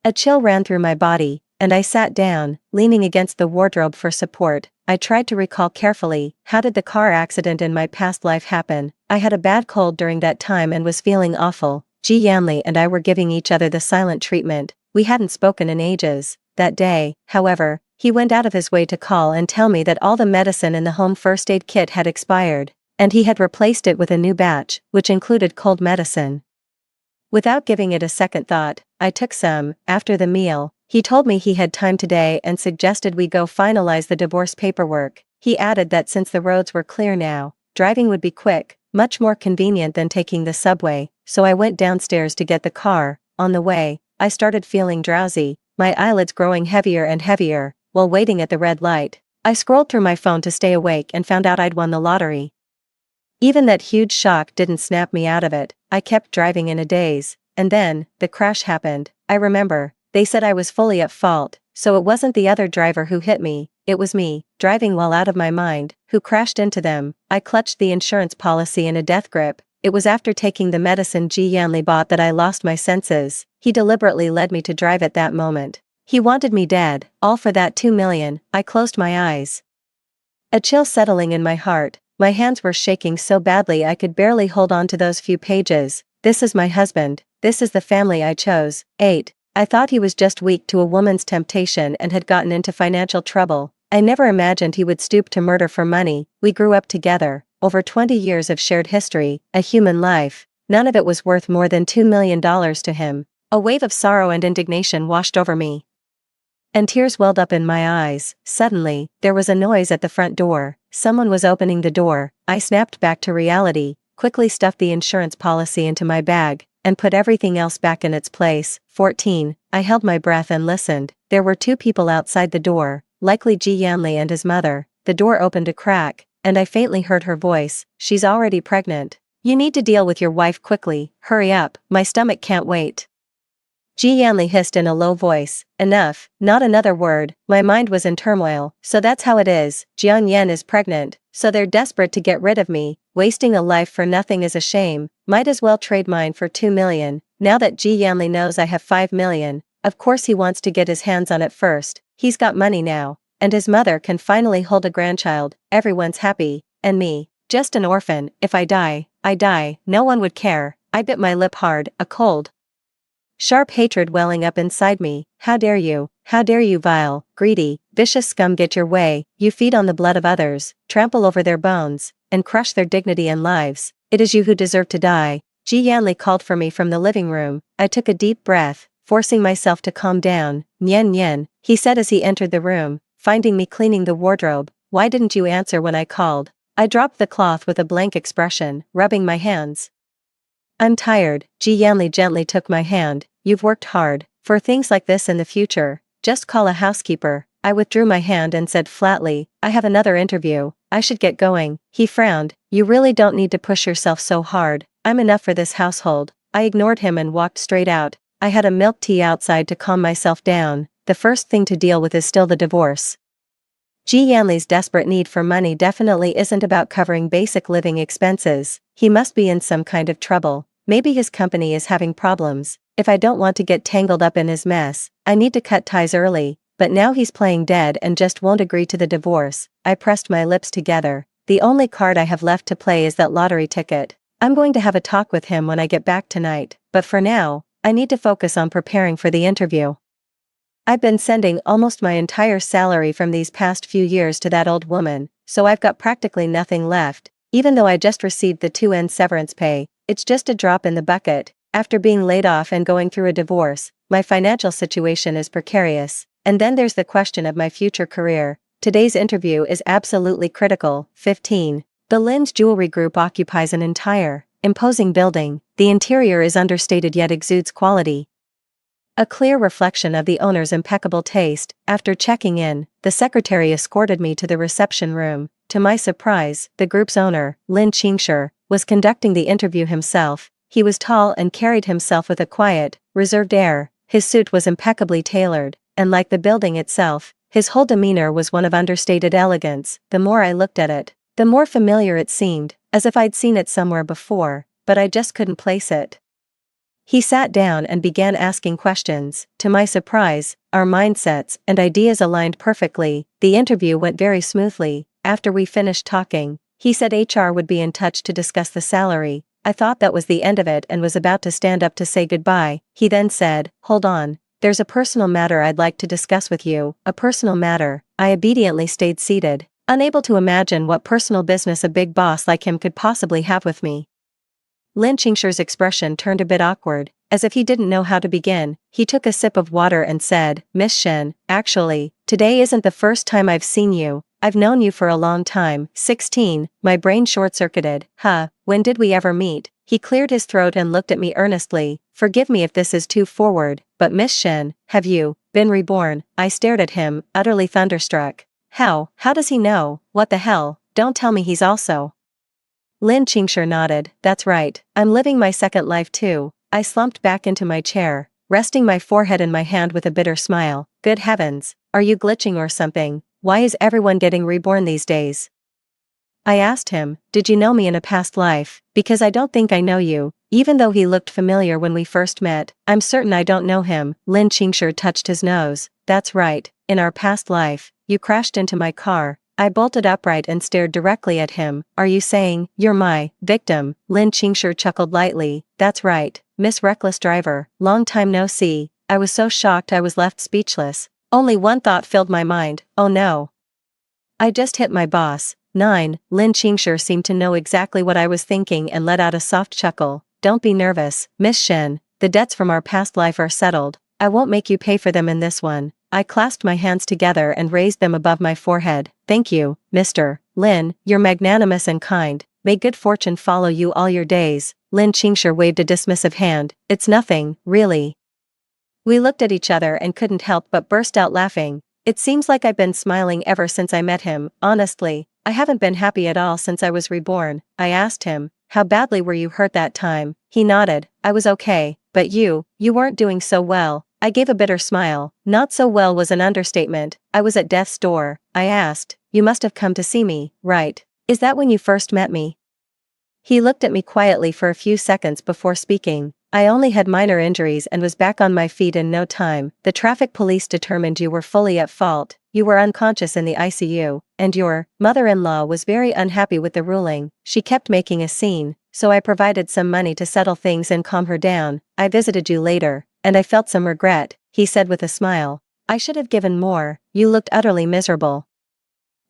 A chill ran through my body, and I sat down, leaning against the wardrobe for support. I tried to recall carefully, how did the car accident in my past life happen? I had a bad cold during that time and was feeling awful. Ji Yanli and I were giving each other the silent treatment. We hadn't spoken in ages. That day, however, he went out of his way to call and tell me that all the medicine in the home first aid kit had expired, and he had replaced it with a new batch, which included cold medicine. Without giving it a second thought, I took some. After the meal, he told me he had time today and suggested we go finalize the divorce paperwork. He added that since the roads were clear now, driving would be quick, much more convenient than taking the subway, so I went downstairs to get the car. On the way, I started feeling drowsy, my eyelids growing heavier and heavier. While waiting at the red light, I scrolled through my phone to stay awake and found out I'd won the lottery. Even that huge shock didn't snap me out of it. I kept driving in a daze, and then, the crash happened. I remember, they said I was fully at fault, so it wasn't the other driver who hit me, it was me, driving while out of my mind, who crashed into them. I clutched the insurance policy in a death grip. It was after taking the medicine Ji Yanli bought that I lost my senses. He deliberately led me to drive at that moment. He wanted me dead, all for that 2 million. I closed my eyes, a chill settling in my heart. My hands were shaking so badly I could barely hold on to those few pages. This is my husband. This is the family I chose. 8. I thought he was just weak to a woman's temptation and had gotten into financial trouble. I never imagined he would stoop to murder for money. We grew up together, over 20 years of shared history, a human life. None of it was worth more than $2 million to him. A wave of sorrow and indignation washed over me, and tears welled up in my eyes. Suddenly, there was a noise at the front door. Someone was opening the door. I snapped back to reality, quickly stuffed the insurance policy into my bag, and put everything else back in its place. 14. I held my breath and listened. There were two people outside the door, likely Ji Yanli and his mother. The door opened a crack, and I faintly heard her voice. She's already pregnant. You need to deal with your wife quickly. Hurry up, my stomach can't wait. Ji Yanli hissed in a low voice. Enough, not another word. My mind was in turmoil. So that's how it is. Jian Yan is pregnant, so they're desperate to get rid of me. Wasting a life for nothing is a shame. Might as well trade mine for 2 million. Now that Ji Yanli knows I have 5 million, of course he wants to get his hands on it first. He's got money now, and his mother can finally hold a grandchild. Everyone's happy, and me, just an orphan. If I die, I die. No one would care. I bit my lip hard, a cold, sharp hatred welling up inside me. How dare you? How dare you, vile, greedy, vicious scum, get your way. You feed on the blood of others, trample over their bones, and crush their dignity and lives. It is you who deserve to die. Ji Yanli called for me from the living room. I took a deep breath, forcing myself to calm down. Nian Nian, he said as he entered the room, finding me cleaning the wardrobe. Why didn't you answer when I called? I dropped the cloth with a blank expression, rubbing my hands. I'm tired. Ji Yanli gently took my hand. You've worked hard. For things like this in the future, just call a housekeeper. I withdrew my hand and said flatly, I have another interview. I should get going. He frowned. You really don't need to push yourself so hard. I'm enough for this household. I ignored him and walked straight out. I had a milk tea outside to calm myself down. The first thing to deal with is still the divorce. Ji Yanli's desperate need for money definitely isn't about covering basic living expenses. He must be in some kind of trouble. Maybe his company is having problems. If I don't want to get tangled up in his mess, I need to cut ties early. But now he's playing dead and just won't agree to the divorce. I pressed my lips together. The only card I have left to play is that lottery ticket. I'm going to have a talk with him when I get back tonight. But for now, I need to focus on preparing for the interview. I've been sending almost my entire salary from these past few years to that old woman, so I've got practically nothing left. Even though I just received the 2N severance pay, it's just a drop in the bucket. After being laid off and going through a divorce, my financial situation is precarious. And then there's the question of my future career. Today's interview is absolutely critical. 15. The Lin's Jewelry Group occupies an entire, imposing building. The interior is understated yet exudes quality, a clear reflection of the owner's impeccable taste. After checking in, the secretary escorted me to the reception room. To my surprise, the group's owner, Lin Qingshi, was conducting the interview himself. He was tall and carried himself with a quiet, reserved air. His suit was impeccably tailored, and like the building itself, his whole demeanor was one of understated elegance. The more I looked at it, the more familiar it seemed, as if I'd seen it somewhere before, but I just couldn't place it. He sat down and began asking questions. To my surprise, our mindsets and ideas aligned perfectly. The interview went very smoothly. After we finished talking, he said HR would be in touch to discuss the salary. I thought that was the end of it and was about to stand up to say goodbye. He then said, "Hold on. There's a personal matter I'd like to discuss with you." A personal matter? I obediently stayed seated, unable to imagine what personal business a big boss like him could possibly have with me. Lin Qingshi's expression turned a bit awkward, as if he didn't know how to begin. He took a sip of water and said, "Miss Shen, actually, today isn't the first time I've seen you. I've known you for a long time." 16. My brain short-circuited. When did we ever meet? He cleared his throat and looked at me earnestly. Forgive me if this is too forward, but Miss Shen, have you been reborn? I stared at him, utterly thunderstruck. How does he know? What the hell? Don't tell me he's also. Lin Qingshi nodded. That's right. I'm living my second life too. I slumped back into my chair, resting my forehead in my hand with a bitter smile. Good heavens, are you glitching or something? Why is everyone getting reborn these days? I asked him, did you know me in a past life? Because I don't think I know you. Even though he looked familiar when we first met, I'm certain I don't know him. Lin Qingshi touched his nose. That's right. In our past life, you crashed into my car. I bolted upright and stared directly at him. Are you saying, you're my victim? Lin Qingshi chuckled lightly. That's right, Miss Reckless Driver. Long time no see. I was so shocked I was left speechless. Only one thought filled my mind. Oh no. I just hit my boss. 9. Lin Qingshi seemed to know exactly what I was thinking and let out a soft chuckle. Don't be nervous, Miss Shen. the debts from our past life are settled. I won't make you pay for them in this one. I clasped my hands together and raised them above my forehead. Thank you, Mr. Lin, you're magnanimous and kind. May good fortune follow you all your days. Lin Qingshi waved a dismissive hand. It's nothing, really. We looked at each other and couldn't help but burst out laughing. It seems like I've been smiling ever since I met him. Honestly, I haven't been happy at all since I was reborn. I asked him, how badly were you hurt that time? He nodded. I was okay, but you weren't doing so well. I gave a bitter smile. Not so well was an understatement. I was at death's door. I asked, you must have come to see me, right? Is that when you first met me? He looked at me quietly for a few seconds before speaking. I only had minor injuries and was back on my feet in no time. The traffic police determined you were fully at fault. You were unconscious in the ICU, and your mother-in-law was very unhappy with the ruling. She kept making a scene, so I provided some money to settle things and calm her down. I visited you later, and I felt some regret, he said with a smile. I should have given more. You looked utterly miserable.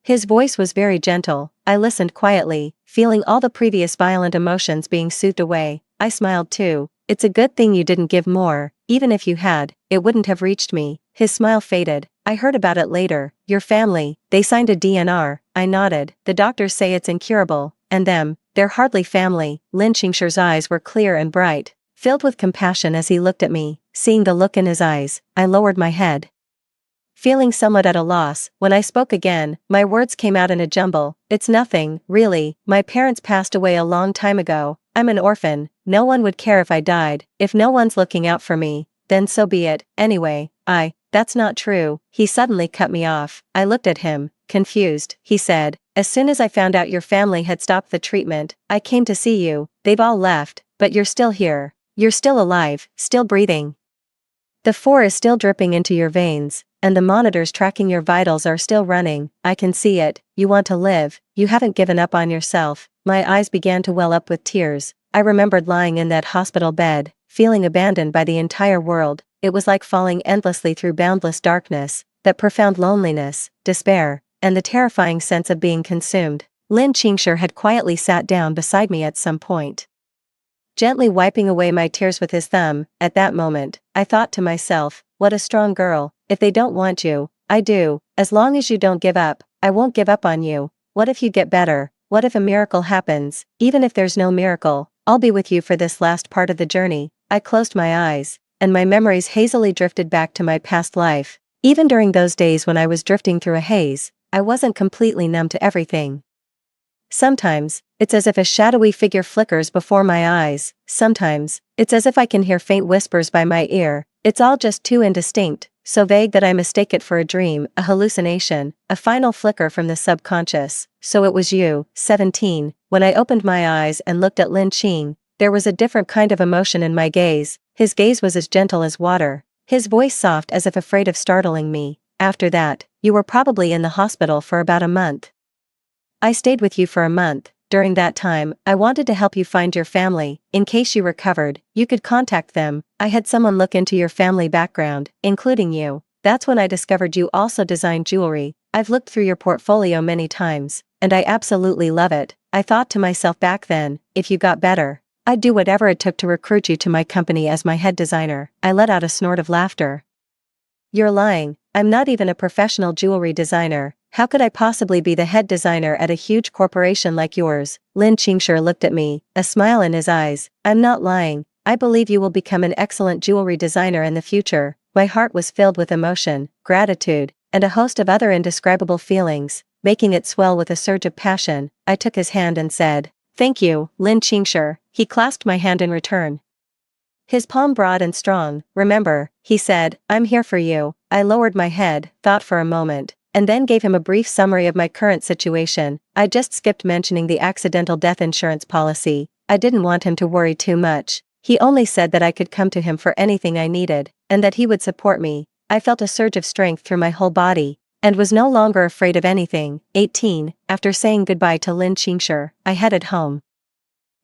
His voice was very gentle. I listened quietly, feeling all the previous violent emotions being soothed away. I smiled too. It's a good thing you didn't give more. Even if you had, it wouldn't have reached me. His smile faded. I heard about it later. Your family, they signed a DNR. I nodded. The doctors say it's incurable. And them, they're hardly family. Lin Qingshi's eyes were clear and bright, filled with compassion as he looked at me. Seeing the look in his eyes, I lowered my head. Feeling somewhat at a loss, when I spoke again, my words came out in a jumble. It's nothing, really. My parents passed away a long time ago. I'm an orphan. No one would care if I died. If no one's looking out for me, then so be it. Anyway, that's not true. He suddenly cut me off. I looked at him, confused. He said, as soon as I found out your family had stopped the treatment, I came to see you. They've all left, but you're still here. You're still alive, still breathing. The four is still dripping into your veins, and the monitors tracking your vitals are still running. I can see it. You want to live. You haven't given up on yourself. My eyes began to well up with tears. I remembered lying in that hospital bed, feeling abandoned by the entire world. It was like falling endlessly through boundless darkness, that profound loneliness, despair, and the terrifying sense of being consumed. Lin Qingshi had quietly sat down beside me at some point, gently wiping away my tears with his thumb. At that moment, I thought to myself, what a strong girl. If they don't want you, I do. As long as you don't give up, I won't give up on you. What if you get better? What if a miracle happens? Even if there's no miracle, I'll be with you for this last part of the journey. I closed my eyes, and my memories hazily drifted back to my past life. Even during those days when I was drifting through a haze, I wasn't completely numb to everything. Sometimes, it's as if a shadowy figure flickers before my eyes. Sometimes, it's as if I can hear faint whispers by my ear. It's all just too indistinct, so vague that I mistake it for a dream, a hallucination, a final flicker from the subconscious. So it was you, 17. When I opened my eyes and looked at Lin Qing, there was a different kind of emotion in my gaze. His gaze was as gentle as water, his voice soft as if afraid of startling me. After that, you were probably in the hospital for about a month. I stayed with you for a month. During that time, I wanted to help you find your family. In case you recovered, you could contact them. I had someone look into your family background, including you. That's when I discovered you also design jewelry. I've looked through your portfolio many times, and I absolutely love it. I thought to myself back then, if you got better, I'd do whatever it took to recruit you to my company as my head designer. I let out a snort of laughter. You're lying. I'm not even a professional jewelry designer. How could I possibly be the head designer at a huge corporation like yours? Lin Qingshi looked at me, a smile in his eyes. I'm not lying. I believe you will become an excellent jewelry designer in the future. My heart was filled with emotion, gratitude, and a host of other indescribable feelings, making it swell with a surge of passion. I took his hand and said, thank you, Lin Qingshi. He clasped my hand in return, his palm broad and strong. Remember, he said, I'm here for you. I lowered my head, thought for a moment, and then gave him a brief summary of my current situation. I just skipped mentioning the accidental death insurance policy. I didn't want him to worry too much. He only said that I could come to him for anything I needed, and that he would support me. I felt a surge of strength through my whole body, and was no longer afraid of anything. 18. After saying goodbye to Lin Qingshi, I headed home.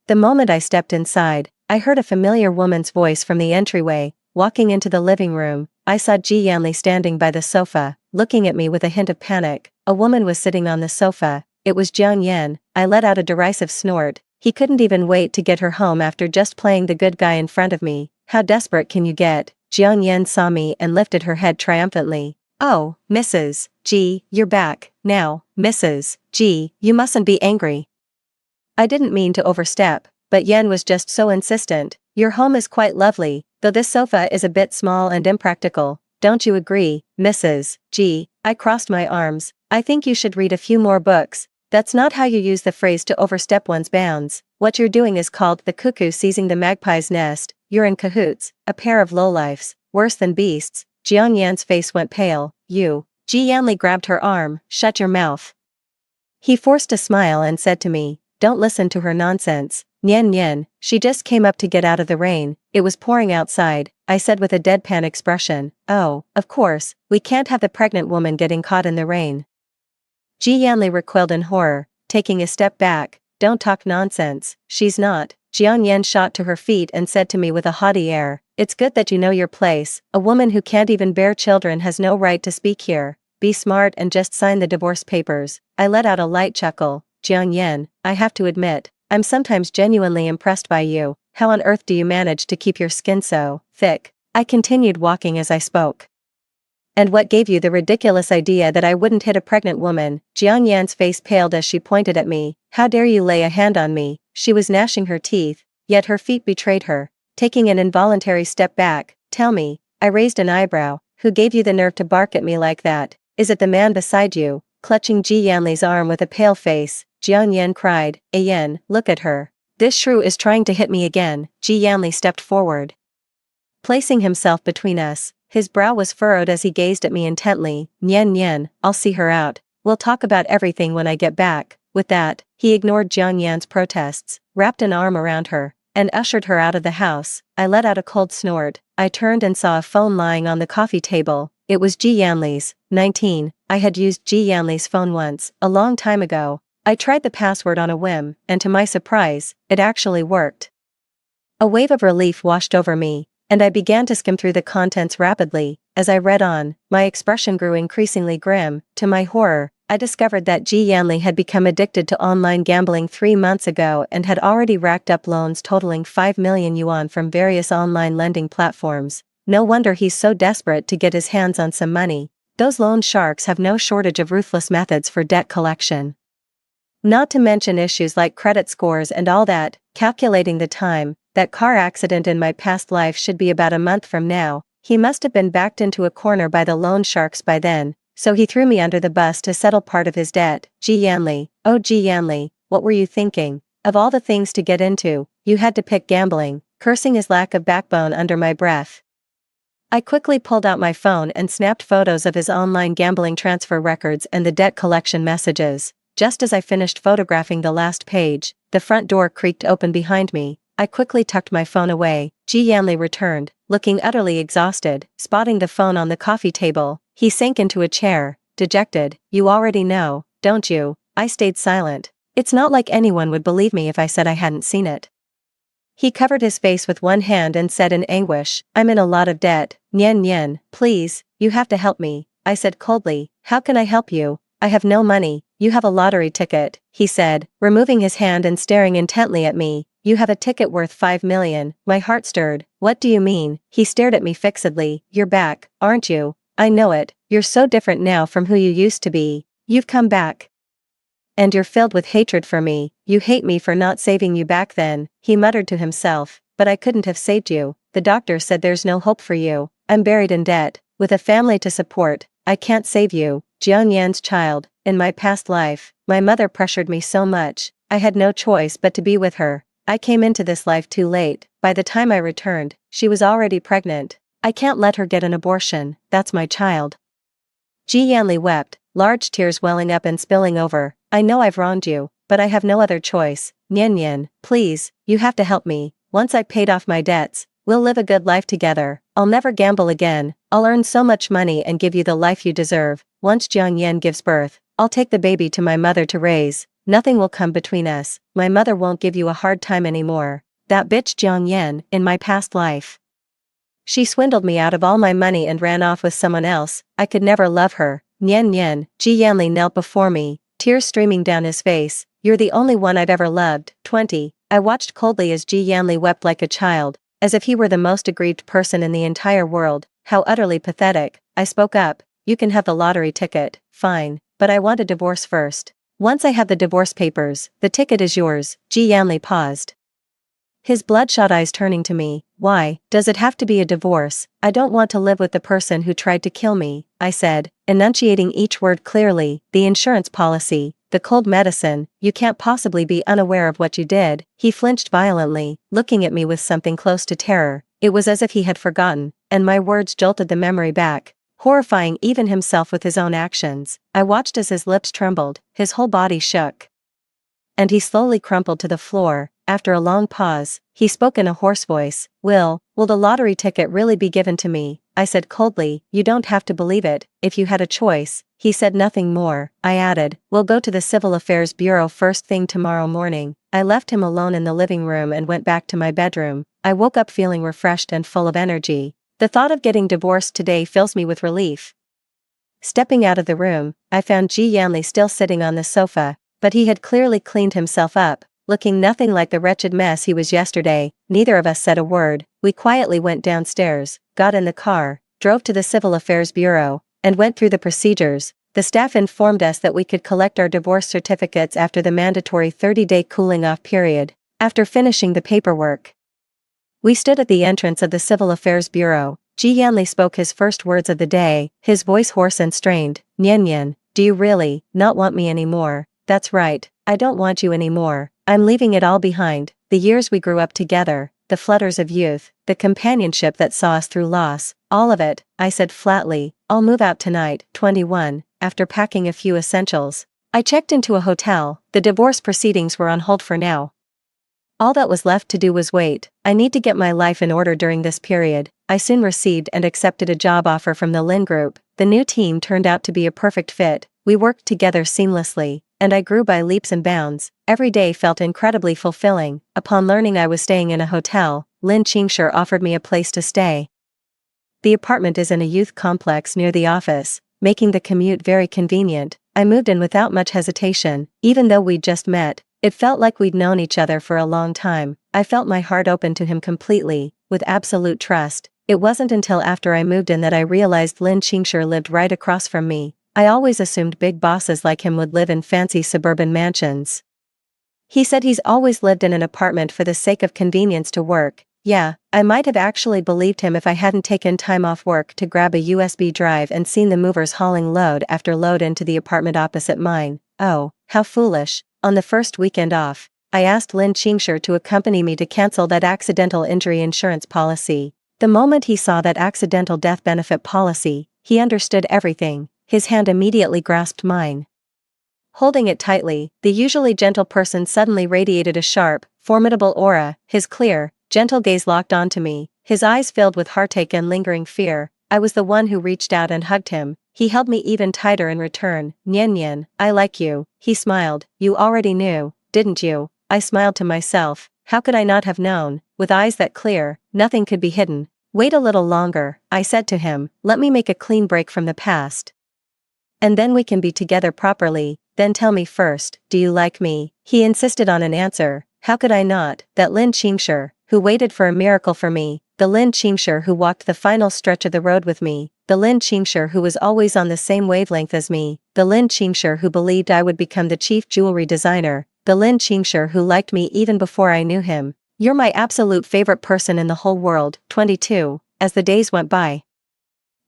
The moment I stepped inside, I heard a familiar woman's voice from the entryway. Walking into the living room, I saw Ji Yanli standing by the sofa, looking at me with a hint of panic. A woman was sitting on the sofa. It was Jiang Yan. I let out a derisive snort. He couldn't even wait to get her home after just playing the good guy in front of me. how desperate can you get? Jiang Yan saw me and lifted her head triumphantly. Oh, Mrs. G, you're back. Now, Mrs. G, you mustn't be angry. I didn't mean to overstep, but Yan was just so insistent. Your home is quite lovely, though this sofa is a bit small and impractical. Don't you agree, Mrs. G? I crossed my arms. I think you should read a few more books. That's not how you use the phrase to overstep one's bounds. What you're doing is called the cuckoo seizing the magpie's nest. You're in cahoots, a pair of lowlifes, worse than beasts. Jiang Yan's face went pale. You. Ji Yanli grabbed her arm. Shut your mouth. He forced a smile and said to me, don't listen to her nonsense. Nian Nian, she just came up to get out of the rain. It was pouring outside, I said with a deadpan expression. Oh, of course, we can't have the pregnant woman getting caught in the rain. Ji Yanli recoiled in horror, taking a step back. Don't talk nonsense, she's not. Jiang Yan shot to her feet and said to me with a haughty air, it's good that you know your place. A woman who can't even bear children has no right to speak here. Be smart and just sign the divorce papers. I let out a light chuckle. Jiang Yan, I have to admit, I'm sometimes genuinely impressed by you. How on earth do you manage to keep your skin so thick? I continued walking as I spoke. And what gave you the ridiculous idea that I wouldn't hit a pregnant woman? Jiang Yan's face paled as she pointed at me. How dare you lay a hand on me? She was gnashing her teeth, yet her feet betrayed her. Taking an involuntary step back, tell me, I raised an eyebrow, who gave you the nerve to bark at me like that? Is it the man beside you? Clutching Ji Yanli's arm with a pale face, Jiang Yan cried, Yan, look at her. This shrew is trying to hit me again. Ji Yanli stepped forward. Placing himself between us, his brow was furrowed as he gazed at me intently. Nian Nian, I'll see her out. We'll talk about everything when I get back. With that, he ignored Jiang Yan's protests, wrapped an arm around her, and ushered her out of the house. I let out a cold snort. I turned and saw a phone lying on the coffee table. It was Ji Yanli's. 19. I had used Ji Yanli's phone once, a long time ago. I tried the password on a whim, and to my surprise, it actually worked. A wave of relief washed over me, and I began to skim through the contents rapidly. As I read on, my expression grew increasingly grim. To my horror, I discovered that Ji Yanli had become addicted to online gambling 3 months ago and had already racked up loans totaling 5 million yuan from various online lending platforms. No wonder he's so desperate to get his hands on some money. Those loan sharks have no shortage of ruthless methods for debt collection. Not to mention issues like credit scores and all that. Calculating the time, that car accident in my past life should be about a month from now. He must have been backed into a corner by the loan sharks by then, so he threw me under the bus to settle part of his debt. Ji Yanli, oh Ji Yanli, what were you thinking? Of all the things to get into, you had to pick gambling, cursing his lack of backbone under my breath. I quickly pulled out my phone and snapped photos of his online gambling transfer records and the debt collection messages. Just as I finished photographing the last page, the front door creaked open behind me. I quickly tucked my phone away. Ji Yanli returned, looking utterly exhausted. Spotting the phone on the coffee table, he sank into a chair, dejected. You already know, don't you? I stayed silent. It's not like anyone would believe me if I said I hadn't seen it. He covered his face with one hand and said in anguish, I'm in a lot of debt. Nian Nian, please, you have to help me. I said coldly, how can I help you? I have no money. You have a lottery ticket, he said, removing his hand and staring intently at me. You have a ticket worth 5 million. My heart stirred. What do you mean? He stared at me fixedly. You're back, aren't you? I know it. You're so different now from who you used to be. You've come back. And you're filled with hatred for me. You hate me for not saving you back then, he muttered to himself. But I couldn't have saved you. The doctor said there's no hope for you. I'm buried in debt, with a family to support. I can't save you. Jiang Yan's child. In my past life, my mother pressured me so much, I had no choice but to be with her. I came into this life too late. By the time I returned, she was already pregnant. I can't let her get an abortion. That's my child. Ji Yanli wept, large tears welling up and spilling over. I know I've wronged you, but I have no other choice. Nian Nian, please, you have to help me. Once I've paid off my debts, we'll live a good life together. I'll never gamble again. I'll earn so much money and give you the life you deserve. Once Jiang Yan gives birth, I'll take the baby to my mother to raise. Nothing will come between us. My mother won't give you a hard time anymore. That bitch Jiang Yan, in my past life. She swindled me out of all my money and ran off with someone else. I could never love her. Nian Nian, Ji Yanli knelt before me, tears streaming down his face. You're the only one I've ever loved. 20. I watched coldly as Ji Yanli wept like a child, as if he were the most aggrieved person in the entire world. How utterly pathetic. I spoke up. You can have the lottery ticket, fine, but I want a divorce first. Once I have the divorce papers, the ticket is yours. Ji Yanli paused, his bloodshot eyes turning to me. Why does it have to be a divorce? I don't want to live with the person who tried to kill me, I said, enunciating each word clearly. The insurance policy, the cold medicine, you can't possibly be unaware of what you did. He flinched violently, looking at me with something close to terror. It was as if he had forgotten, and my words jolted the memory back, horrifying even himself with his own actions. I watched as his lips trembled, his whole body shook, and he slowly crumpled to the floor. After a long pause, he spoke in a hoarse voice. Will the lottery ticket really be given to me? I said coldly. You don't have to believe it, if you had a choice. He said nothing more. I added, we'll go to the Civil Affairs Bureau first thing tomorrow morning. I left him alone in the living room and went back to my bedroom. I woke up feeling refreshed and full of energy. The thought of getting divorced today fills me with relief. Stepping out of the room, I found Ji Yanli still sitting on the sofa, but he had clearly cleaned himself up, looking nothing like the wretched mess he was yesterday. Neither of us said a word. We quietly went downstairs, got in the car, drove to the Civil Affairs Bureau, and went through the procedures. The staff informed us that we could collect our divorce certificates after the mandatory 30-day cooling-off period. After finishing the paperwork, we stood at the entrance of the Civil Affairs Bureau. Ji Yanli spoke his first words of the day, his voice hoarse and strained. Nian, do you really not want me anymore? That's right, I don't want you anymore. I'm leaving it all behind, the years we grew up together, the flutters of youth, the companionship that saw us through loss, all of it, I said flatly. I'll move out tonight. 21, after packing a few essentials, I checked into a hotel. The divorce proceedings were on hold for now. All that was left to do was wait. I need to get my life in order during this period. I soon received and accepted a job offer from the Lin Group. The new team turned out to be a perfect fit. We worked together seamlessly, and I grew by leaps and bounds. Every day felt incredibly fulfilling. Upon learning I was staying in a hotel, Lin Qingshi offered me a place to stay. The apartment is in a youth complex near the office, making the commute very convenient. I moved in without much hesitation. Even though we'd just met, it felt like we'd known each other for a long time. I felt my heart open to him completely, with absolute trust. It wasn't until after I moved in that I realized Lin Qingshi lived right across from me. I always assumed big bosses like him would live in fancy suburban mansions. He said he's always lived in an apartment for the sake of convenience to work. Yeah, I might have actually believed him if I hadn't taken time off work to grab a USB drive and seen the movers hauling load after load into the apartment opposite mine. Oh, how foolish. On the first weekend off, I asked Lin Qingshi to accompany me to cancel that accidental injury insurance policy. The moment he saw that accidental death benefit policy, he understood everything. His hand immediately grasped mine. Holding it tightly, the usually gentle person suddenly radiated a sharp, formidable aura. His clear, gentle gaze locked onto me, his eyes filled with heartache and lingering fear. I was the one who reached out and hugged him. He held me even tighter in return. Nian, I like you. He smiled. You already knew, didn't you? I smiled to myself. How could I not have known? With eyes that clear, nothing could be hidden. Wait a little longer, I said to him. Let me make a clean break from the past, and then we can be together properly. Then tell me first, do you like me? He insisted on an answer. How could I not? That Lin Qingshi, who waited for a miracle for me, the Lin Qingshi who walked the final stretch of the road with me, the Lin Qingshi who was always on the same wavelength as me, the Lin Qingshi who believed I would become the chief jewelry designer, the Lin Qingshi who liked me even before I knew him. You're my absolute favorite person in the whole world. 22. As the days went by,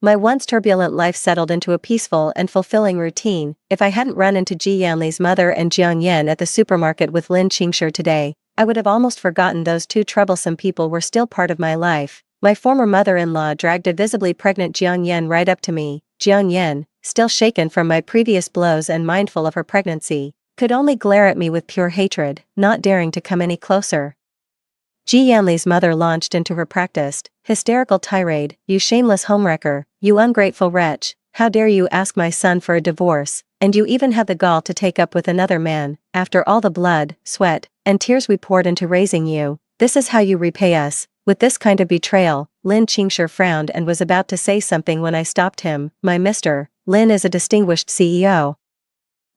my once turbulent life settled into a peaceful and fulfilling routine. If I hadn't run into Ji Yanli's mother and Jiang Yan at the supermarket with Lin Qingshi today, I would have almost forgotten those two troublesome people were still part of my life. My former mother-in-law dragged a visibly pregnant Jiang Yan right up to me. Jiang Yan, still shaken from my previous blows and mindful of her pregnancy, could only glare at me with pure hatred, not daring to come any closer. Ji Yanli's mother launched into her practiced, hysterical tirade. You shameless homewrecker, you ungrateful wretch, how dare you ask my son for a divorce, and you even have the gall to take up with another man, after all the blood, sweat, and tears we poured into raising you. This is how you repay us, with this kind of betrayal. Lin Qingshi frowned and was about to say something when I stopped him. My Mr. Lin is a distinguished CEO.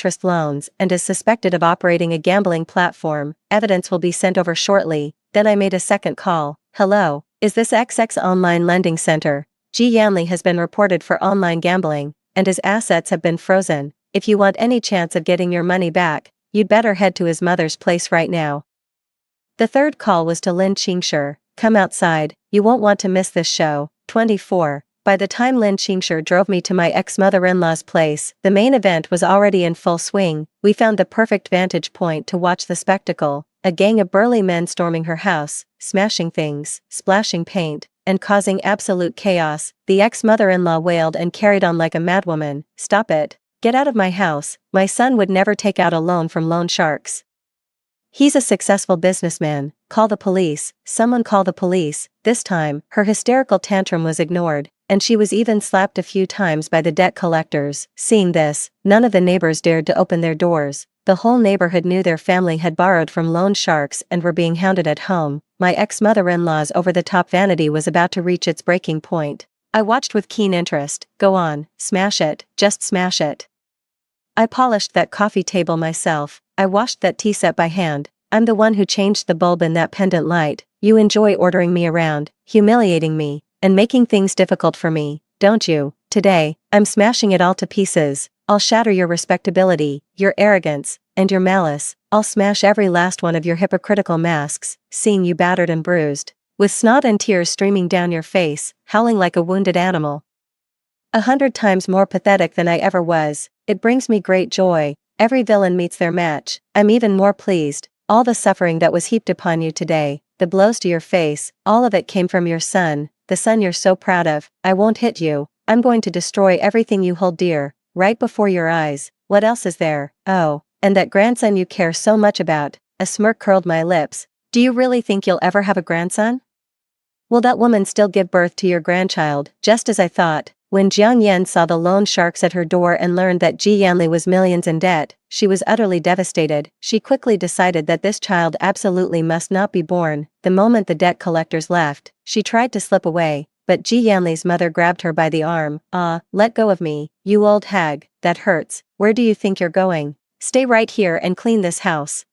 interest loans and is suspected of operating a gambling platform. Evidence will be sent over shortly. Then I made a second call. Hello, is this XX Online Lending Center? G. Yanley has been reported for online gambling, and his assets have been frozen. If you want any chance of getting your money back, you'd better head to his mother's place right now. The third call was to Lin Qingshi. Come outside, you won't want to miss this show. 24. By the time Lin Qingshi drove me to my ex-mother-in-law's place, the main event was already in full swing. We found the perfect vantage point to watch the spectacle. A gang of burly men storming her house, smashing things, splashing paint, and causing absolute chaos. The ex-mother-in-law wailed and carried on like a madwoman. Stop it. Get out of my house. My son would never take out a loan from loan sharks. He's a successful businessman. Call the police. Someone call the police. This time, her hysterical tantrum was ignored, and she was even slapped a few times by the debt collectors. Seeing this, none of the neighbors dared to open their doors. The whole neighborhood knew their family had borrowed from loan sharks and were being hounded at home. My ex-mother-in-law's over-the-top vanity was about to reach its breaking point. I watched with keen interest. Go on, smash it, just smash it. I polished that coffee table myself. I washed that tea set by hand. I'm the one who changed the bulb in that pendant light. You enjoy ordering me around, humiliating me, and making things difficult for me, don't you? Today, I'm smashing it all to pieces. I'll shatter your respectability, your arrogance, and your malice. I'll smash every last one of your hypocritical masks, seeing you battered and bruised, with snot and tears streaming down your face, howling like a wounded animal. 100 times more pathetic than I ever was. It brings me great joy. Every villain meets their match. I'm even more pleased. All the suffering that was heaped upon you today, the blows to your face, all of it came from your son, the son you're so proud of. I won't hit you. I'm going to destroy everything you hold dear, right before your eyes. What else is there? Oh, and that grandson you care so much about. A smirk curled my lips. Do you really think you'll ever have a grandson? Will that woman still give birth to your grandchild? Just as I thought. When Jiang Yan saw the loan sharks at her door and learned that Ji Yanli was millions in debt, she was utterly devastated. She quickly decided that this child absolutely must not be born. The moment the debt collectors left, she tried to slip away, but Ji Yanli's mother grabbed her by the arm. Let go of me, you old hag, that hurts. Where do you think you're going? Stay right here and clean this house.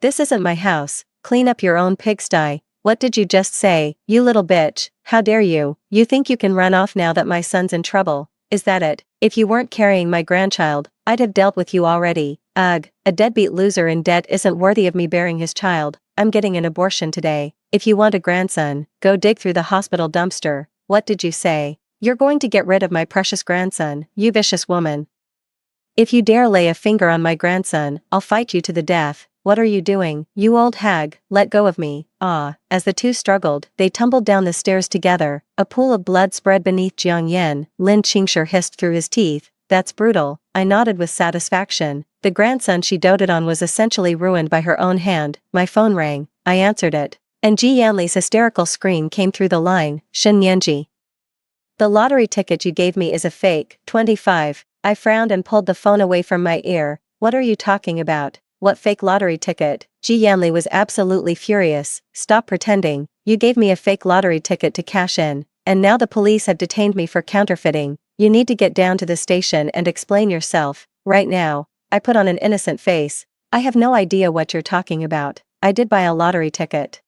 This isn't my house. Clean up your own pigsty. What did you just say, you little bitch? How dare you? You think you can run off now that my son's in trouble? Is that it? If you weren't carrying my grandchild, I'd have dealt with you already. Ugh, a deadbeat loser in debt isn't worthy of me bearing his child. I'm getting an abortion today. If you want a grandson, go dig through the hospital dumpster. What did you say? You're going to get rid of my precious grandson, you vicious woman. If you dare lay a finger on my grandson, I'll fight you to the death. What are you doing, you old hag? Let go of me. As the two struggled, they tumbled down the stairs together. A pool of blood spread beneath Jiang Yan. Lin Qingshi hissed through his teeth. That's brutal. I nodded with satisfaction. The grandson she doted on was essentially ruined by her own hand. My phone rang. I answered it. And Ji Yanli's hysterical scream came through the line. Shen Yanji. The lottery ticket you gave me is a fake. 25. I frowned and pulled the phone away from my ear. What are you talking about? What fake lottery ticket? Ji Yanli was absolutely furious. Stop pretending. You gave me a fake lottery ticket to cash in, and now the police have detained me for counterfeiting. You need to get down to the station and explain yourself, right now. I put on an innocent face. I have no idea what you're talking about. I did buy a lottery ticket.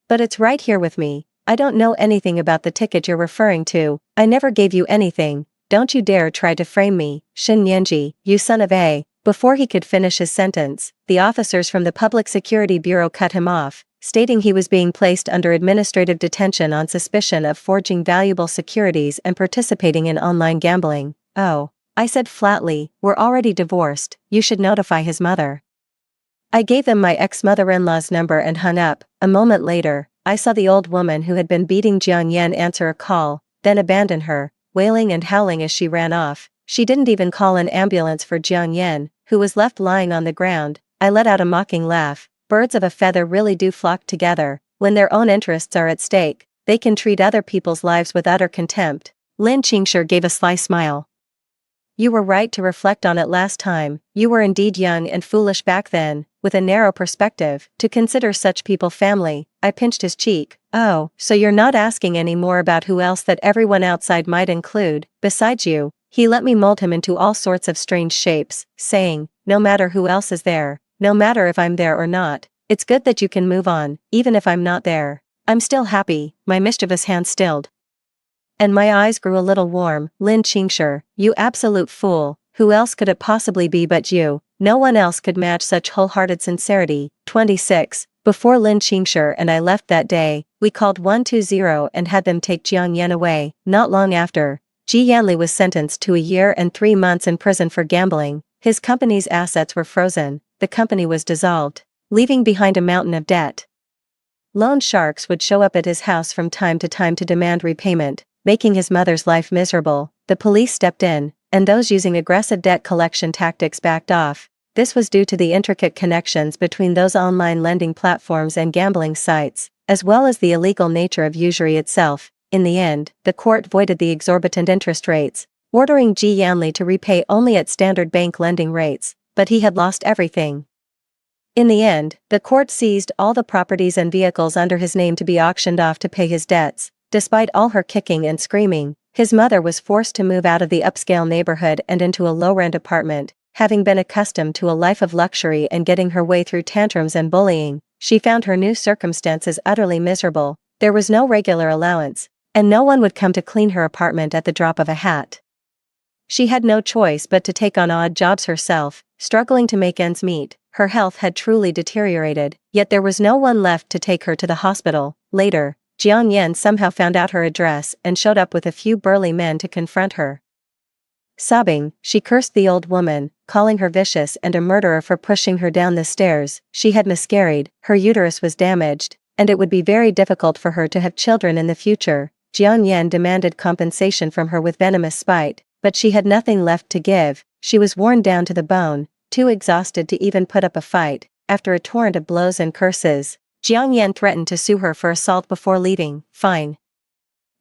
But it's right here with me. I don't know anything about the ticket you're referring to. I never gave you anything. Don't you dare try to frame me, Shen Yanji, you son of a. Before he could finish his sentence, the officers from the Public Security Bureau cut him off, stating he was being placed under administrative detention on suspicion of forging valuable securities and participating in online gambling. Oh, I said flatly, we're already divorced, you should notify his mother. I gave them my ex-mother-in-law's number and hung up. A moment later, I saw the old woman who had been beating Jiang Yan answer a call, then abandon her, wailing and howling as she ran off. She didn't even call an ambulance for Jiang Yan, who was left lying on the ground. I let out a mocking laugh. Birds of a feather really do flock together. When their own interests are at stake, they can treat other people's lives with utter contempt. Lin Qingshi gave a sly smile. You were right to reflect on it last time. You were indeed young and foolish back then, with a narrow perspective, to consider such people family. I pinched his cheek. Oh, so you're not asking any more about who else that everyone outside might include, besides you. He let me mold him into all sorts of strange shapes, saying, no matter who else is there, no matter if I'm there or not, it's good that you can move on, even if I'm not there. I'm still happy, my mischievous hand stilled. And my eyes grew a little warm. Lin Qingshi, you absolute fool, who else could it possibly be but you? No one else could match such wholehearted sincerity. 26. Before Lin Qingshi and I left that day, we called 120 and had them take Jiang Yan away. Not long after, Ji Yanli was sentenced to a year and 3 months in prison for gambling. His company's assets were frozen. The company was dissolved, leaving behind a mountain of debt. Loan sharks would show up at his house from time to time to demand repayment, making his mother's life miserable. The police stepped in, and those using aggressive debt collection tactics backed off. This was due to the intricate connections between those online lending platforms and gambling sites, as well as the illegal nature of usury itself. In the end, the court voided the exorbitant interest rates, ordering Ji Yanli to repay only at standard bank lending rates, but he had lost everything. In the end, the court seized all the properties and vehicles under his name to be auctioned off to pay his debts. Despite all her kicking and screaming, his mother was forced to move out of the upscale neighborhood and into a low-rent apartment. Having been accustomed to a life of luxury and getting her way through tantrums and bullying, she found her new circumstances utterly miserable. There was no regular allowance, and no one would come to clean her apartment at the drop of a hat. She had no choice but to take on odd jobs herself, struggling to make ends meet. Her health had truly deteriorated, yet there was no one left to take her to the hospital. Later, Jiang Yan somehow found out her address and showed up with a few burly men to confront her. Sobbing, she cursed the old woman, calling her vicious and a murderer for pushing her down the stairs. She had miscarried, her uterus was damaged, and it would be very difficult for her to have children in the future. Jiang Yan demanded compensation from her with venomous spite, but she had nothing left to give. She was worn down to the bone, too exhausted to even put up a fight. After a torrent of blows and curses, Jiang Yan threatened to sue her for assault before leaving. Fine.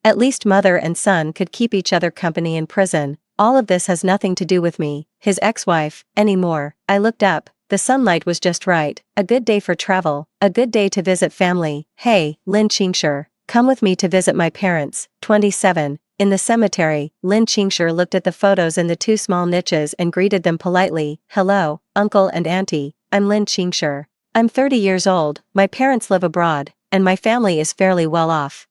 At least mother and son could keep each other company in prison. All of this has nothing to do with me, his ex-wife, anymore. I looked up. The sunlight was just right. A good day for travel, a good day to visit family. Hey, Lin Qingshi, come with me to visit my parents. 27. In the cemetery, Lin Qingshi looked at the photos in the two small niches and greeted them politely. Hello, uncle and auntie, I'm Lin Qingshi. I'm 30 years old, my parents live abroad, and my family is fairly well off.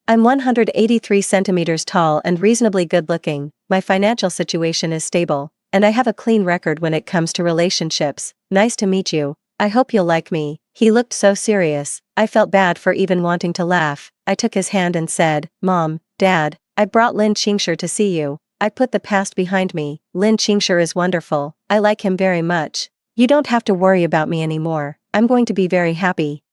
I'm 183 centimeters tall and reasonably good looking, my financial situation is stable, and I have a clean record when it comes to relationships. Nice to meet you, I hope you'll like me. He looked so serious, I felt bad for even wanting to laugh. I took his hand and said, Mom, Dad, I brought Lin Qingshi to see you. I put the past behind me. Lin Qingshi is wonderful, I like him very much. You don't have to worry about me anymore, I'm going to be very happy.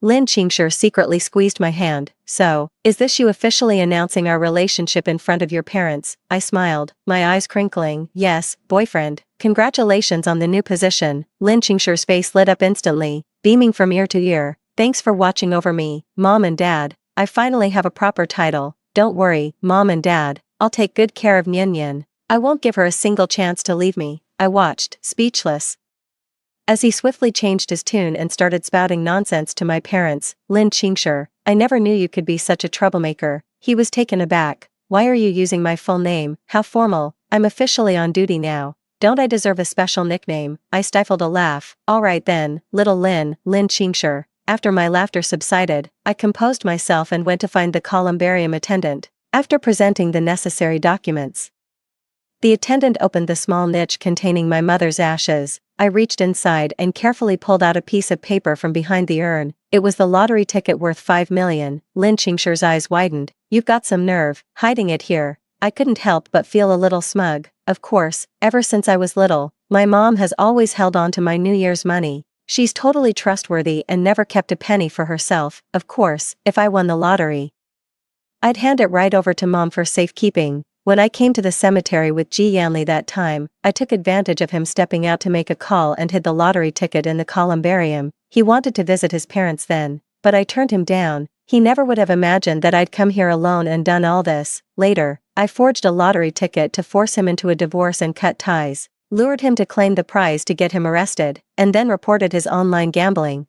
Lin Qingshi secretly squeezed my hand. So, is this you officially announcing our relationship in front of your parents? I smiled, my eyes crinkling. Yes, boyfriend. Congratulations on the new position. Lin Qingshi's face lit up instantly, beaming from ear to ear. Thanks for watching over me, Mom and Dad. I finally have a proper title. Don't worry, Mom and Dad, I'll take good care of Nian Nian. I won't give her a single chance to leave me. I watched, speechless, as he swiftly changed his tune and started spouting nonsense to my parents. Lin Qingshi, I never knew you could be such a troublemaker. He was taken aback. Why are you using my full name? How formal. I'm officially on duty now. Don't I deserve a special nickname? I stifled a laugh. Alright then, little Lin Qingshi. After my laughter subsided, I composed myself and went to find the columbarium attendant. After presenting the necessary documents, the attendant opened the small niche containing my mother's ashes. I reached inside and carefully pulled out a piece of paper from behind the urn. It was the lottery ticket worth 5 million. Lin Qingshi's eyes widened. You've got some nerve, hiding it here. I couldn't help but feel a little smug. Of course, ever since I was little, my mom has always held on to my New Year's money. She's totally trustworthy and never kept a penny for herself. Of course, if I won the lottery, I'd hand it right over to Mom for safekeeping. When I came to the cemetery with Ji Yanli that time, I took advantage of him stepping out to make a call and hid the lottery ticket in the columbarium. He wanted to visit his parents then, but I turned him down. He never would have imagined that I'd come here alone and done all this. Later, I forged a lottery ticket to force him into a divorce and cut ties, lured him to claim the prize to get him arrested, and then reported his online gambling.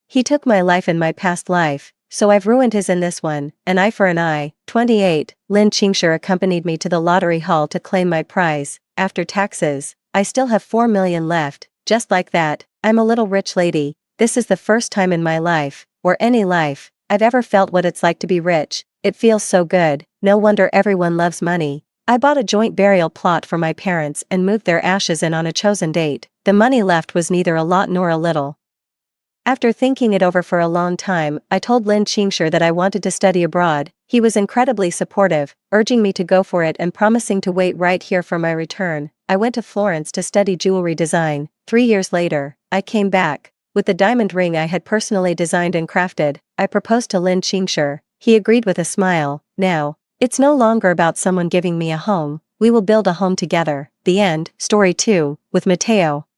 He took my life in my past life, so I've ruined his in this one. An eye for an eye. 28. Lin Qingshi accompanied me to the lottery hall to claim my prize. After taxes, I still have 4 million left. Just like that, I'm a little rich lady. This is the first time in my life, or any life, I've ever felt what it's like to be rich. It feels so good. No wonder everyone loves money. I bought a joint burial plot for my parents and moved their ashes in on a chosen date. The money left was neither a lot nor a little. After thinking it over for a long time, I told Lin Qingshi that I wanted to study abroad. He was incredibly supportive, urging me to go for it and promising to wait right here for my return. I went to Florence to study jewelry design. 3 years later, I came back. With the diamond ring I had personally designed and crafted, I proposed to Lin Qingshi. He agreed with a smile. Now, it's no longer about someone giving me a home, we will build a home together. The end. Story 2, with Mateo.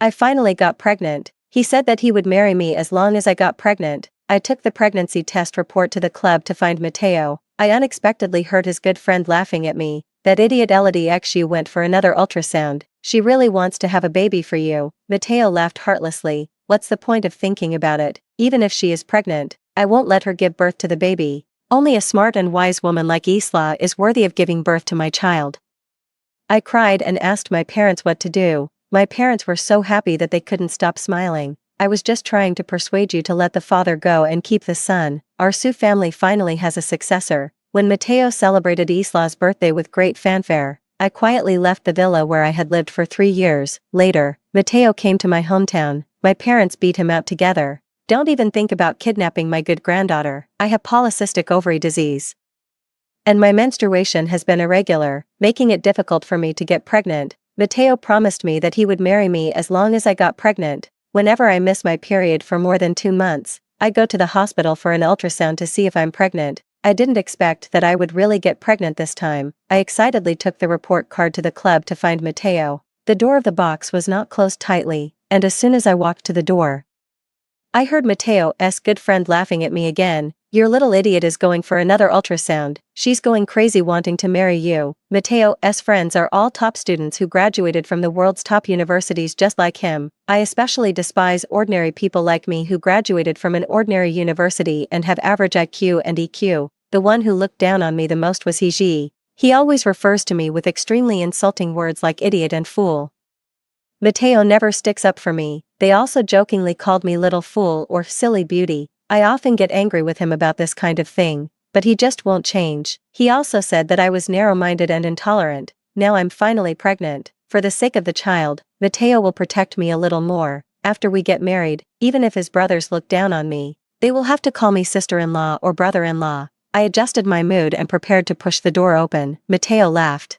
I finally got pregnant. He said that he would marry me as long as I got pregnant. I took the pregnancy test report to the club to find Mateo. I unexpectedly heard his good friend laughing at me. That idiot Elodie XU went for another ultrasound. She really wants to have a baby for you. Mateo laughed heartlessly. What's the point of thinking about it? Even if she is pregnant, I won't let her give birth to the baby. Only a smart and wise woman like Isla is worthy of giving birth to my child. I cried and asked my parents what to do. My parents were so happy that they couldn't stop smiling. I was just trying to persuade you to let the father go and keep the son. Our Sioux family finally has a successor. When Mateo celebrated Isla's birthday with great fanfare, I quietly left the villa where I had lived for 3 years. Later, Mateo came to my hometown. My parents beat him out together. Don't even think about kidnapping my good granddaughter. I have polycystic ovary disease. And my menstruation has been irregular, making it difficult for me to get pregnant. Mateo promised me that he would marry me as long as I got pregnant. Whenever I miss my period for more than 2 months, I go to the hospital for an ultrasound to see if I'm pregnant. I didn't expect that I would really get pregnant this time. I excitedly took the report card to the club to find Mateo. The door of the box was not closed tightly, and as soon as I walked to the door, I heard Mateo's good friend laughing at me again. Your little idiot is going for another ultrasound. She's going crazy wanting to marry you. Mateo's friends are all top students who graduated from the world's top universities just like him. I especially despise ordinary people like me who graduated from an ordinary university and have average IQ and EQ. The one who looked down on me the most was he. He always refers to me with extremely insulting words like idiot and fool. Mateo never sticks up for me. They also jokingly called me little fool or silly beauty. I often get angry with him about this kind of thing, but he just won't change. He also said that I was narrow-minded and intolerant. Now I'm finally pregnant. For the sake of the child, Mateo will protect me a little more. After we get married, even if his brothers look down on me, they will have to call me sister-in-law or brother-in-law. I adjusted my mood and prepared to push the door open. Mateo laughed.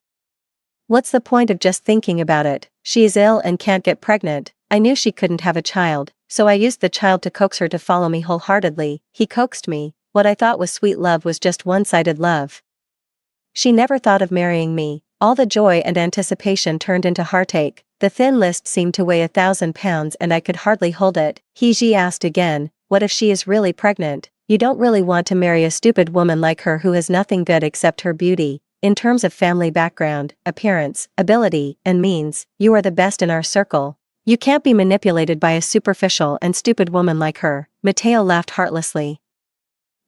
What's the point of just thinking about it? She is ill and can't get pregnant. I knew she couldn't have a child, so I used the child to coax her to follow me wholeheartedly. He coaxed me. What I thought was sweet love was just one-sided love. She never thought of marrying me. All the joy and anticipation turned into heartache. The thin list seemed to weigh 1,000 pounds and I could hardly hold it. He asked again, what if she is really pregnant? You don't really want to marry a stupid woman like her who has nothing good except her beauty. In terms of family background, appearance, ability, and means, you are the best in our circle. You can't be manipulated by a superficial and stupid woman like her. Mateo laughed heartlessly.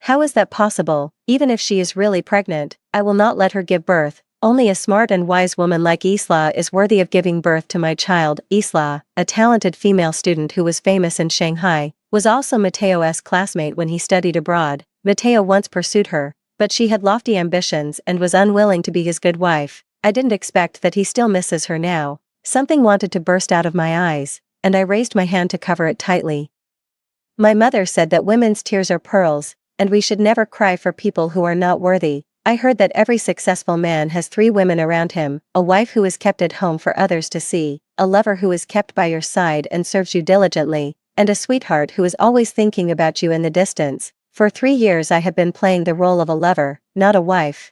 How is that possible? Even if she is really pregnant, I will not let her give birth. Only a smart and wise woman like Isla is worthy of giving birth to my child. Isla, a talented female student who was famous in Shanghai, was also Mateo's classmate when he studied abroad. Mateo once pursued her, but she had lofty ambitions and was unwilling to be his good wife. I didn't expect that he still misses her now. Something wanted to burst out of my eyes, and I raised my hand to cover it tightly. My mother said that women's tears are pearls, and we should never cry for people who are not worthy. I heard that every successful man has 3 women around him, a wife who is kept at home for others to see, a lover who is kept by your side and serves you diligently, and a sweetheart who is always thinking about you in the distance. For 3 years I have been playing the role of a lover, not a wife.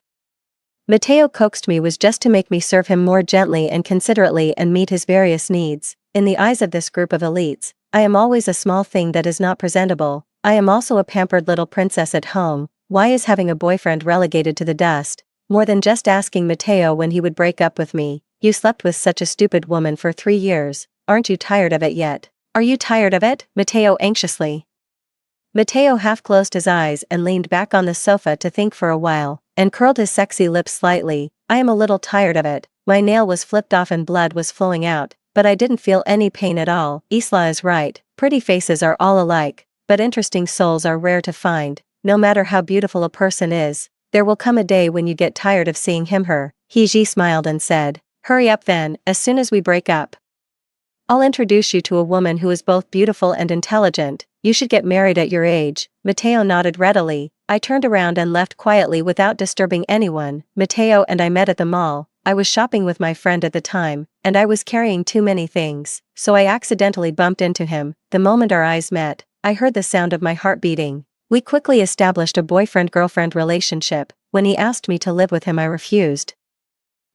Mateo coaxed me was just to make me serve him more gently and considerately and meet his various needs. In the eyes of this group of elites, I am always a small thing that is not presentable. I am also a pampered little princess at home. Why is having a boyfriend relegated to the dust? More than just asking Mateo when he would break up with me. You slept with such a stupid woman for 3 years. Aren't you tired of it yet? Are you tired of it? Mateo anxiously. Mateo half closed his eyes and leaned back on the sofa to think for a while, and curled his sexy lips slightly. I am a little tired of it. My nail was flipped off and blood was flowing out, but I didn't feel any pain at all. Isla is right. Pretty faces are all alike, but interesting souls are rare to find. No matter how beautiful a person is, there will come a day when you get tired of seeing him/her. He smiled and said, hurry up then, as soon as we break up. I'll introduce you to a woman who is both beautiful and intelligent. You should get married at your age. Mateo nodded readily. I turned around and left quietly without disturbing anyone. Mateo and I met at the mall. I was shopping with my friend at the time, and I was carrying too many things, so I accidentally bumped into him. The moment our eyes met, I heard the sound of my heart beating. We quickly established a boyfriend-girlfriend relationship. When he asked me to live with him, I refused.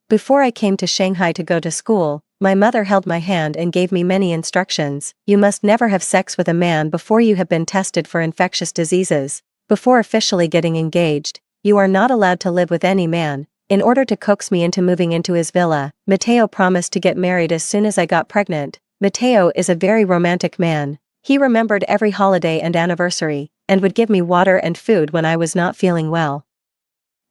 Before I came to Shanghai to go to school, my mother held my hand and gave me many instructions. You must never have sex with a man before you have been tested for infectious diseases. Before officially getting engaged, you are not allowed to live with any man. In order to coax me into moving into his villa, Mateo promised to get married as soon as I got pregnant. Mateo is a very romantic man. He remembered every holiday and anniversary, and would give me water and food when I was not feeling well,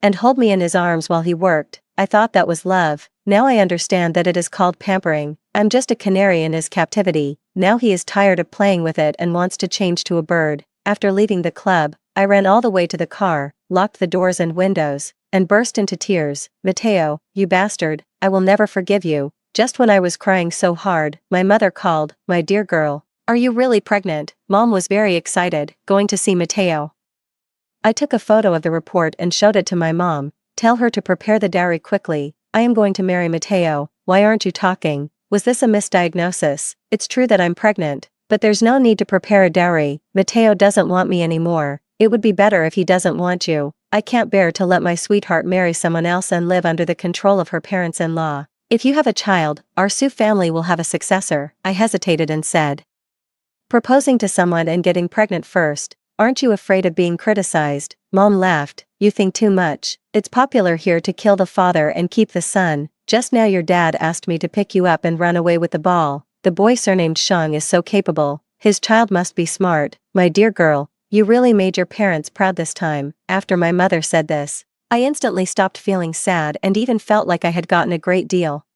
and hold me in his arms while he worked. I thought that was love. Now I understand that it is called pampering. I'm just a canary in his captivity. Now he is tired of playing with it and wants to change to a bird. After leaving the club, I ran all the way to the car, locked the doors and windows, and burst into tears. Matteo, you bastard, I will never forgive you. Just when I was crying so hard, my mother called, my dear girl. Are you really pregnant? Mom was very excited, going to see Matteo. I took a photo of the report and showed it to my mom. Tell her to prepare the dowry quickly. I am going to marry Matteo. Why aren't you talking? Was this a misdiagnosis? It's true that I'm pregnant, but there's no need to prepare a dowry. Matteo doesn't want me anymore. It would be better if he doesn't want you. I can't bear to let my sweetheart marry someone else and live under the control of her parents-in-law. If you have a child, our Sue family will have a successor. I hesitated and said. Proposing to someone and getting pregnant first. Aren't you afraid of being criticized? Mom laughed. You think too much. It's popular here to kill the father and keep the son. Just now your dad asked me to pick you up and run away with the ball. The boy surnamed Shang is so capable. His child must be smart. My dear girl, you really made your parents proud this time. After my mother said this, I instantly stopped feeling sad and even felt like I had gotten a great deal.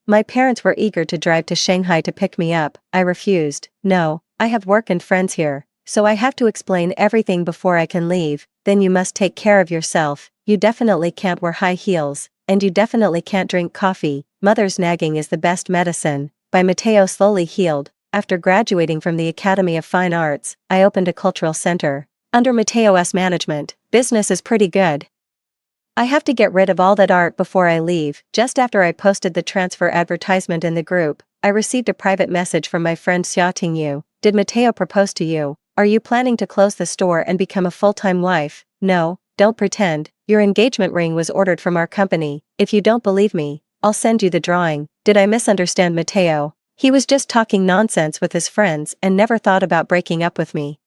My parents were eager to drive to Shanghai to pick me up. I refused. No, I have work and friends here, so I have to explain everything before I can leave. Then you must take care of yourself. You definitely can't wear high heels, and you definitely can't drink coffee. Mother's nagging is the best medicine. By Matteo slowly healed. After graduating from the Academy of Fine Arts, I opened a cultural center. Under Matteo's management, business is pretty good. I have to get rid of all that art before I leave. Just after I posted the transfer advertisement in the group, I received a private message from my friend Xiaoting Yu. Did Matteo propose to you? Are you planning to close the store and become a full-time wife? No, don't pretend. Your engagement ring was ordered from our company. If you don't believe me, I'll send you the drawing. Did I misunderstand Matteo? He was just talking nonsense with his friends and never thought about breaking up with me.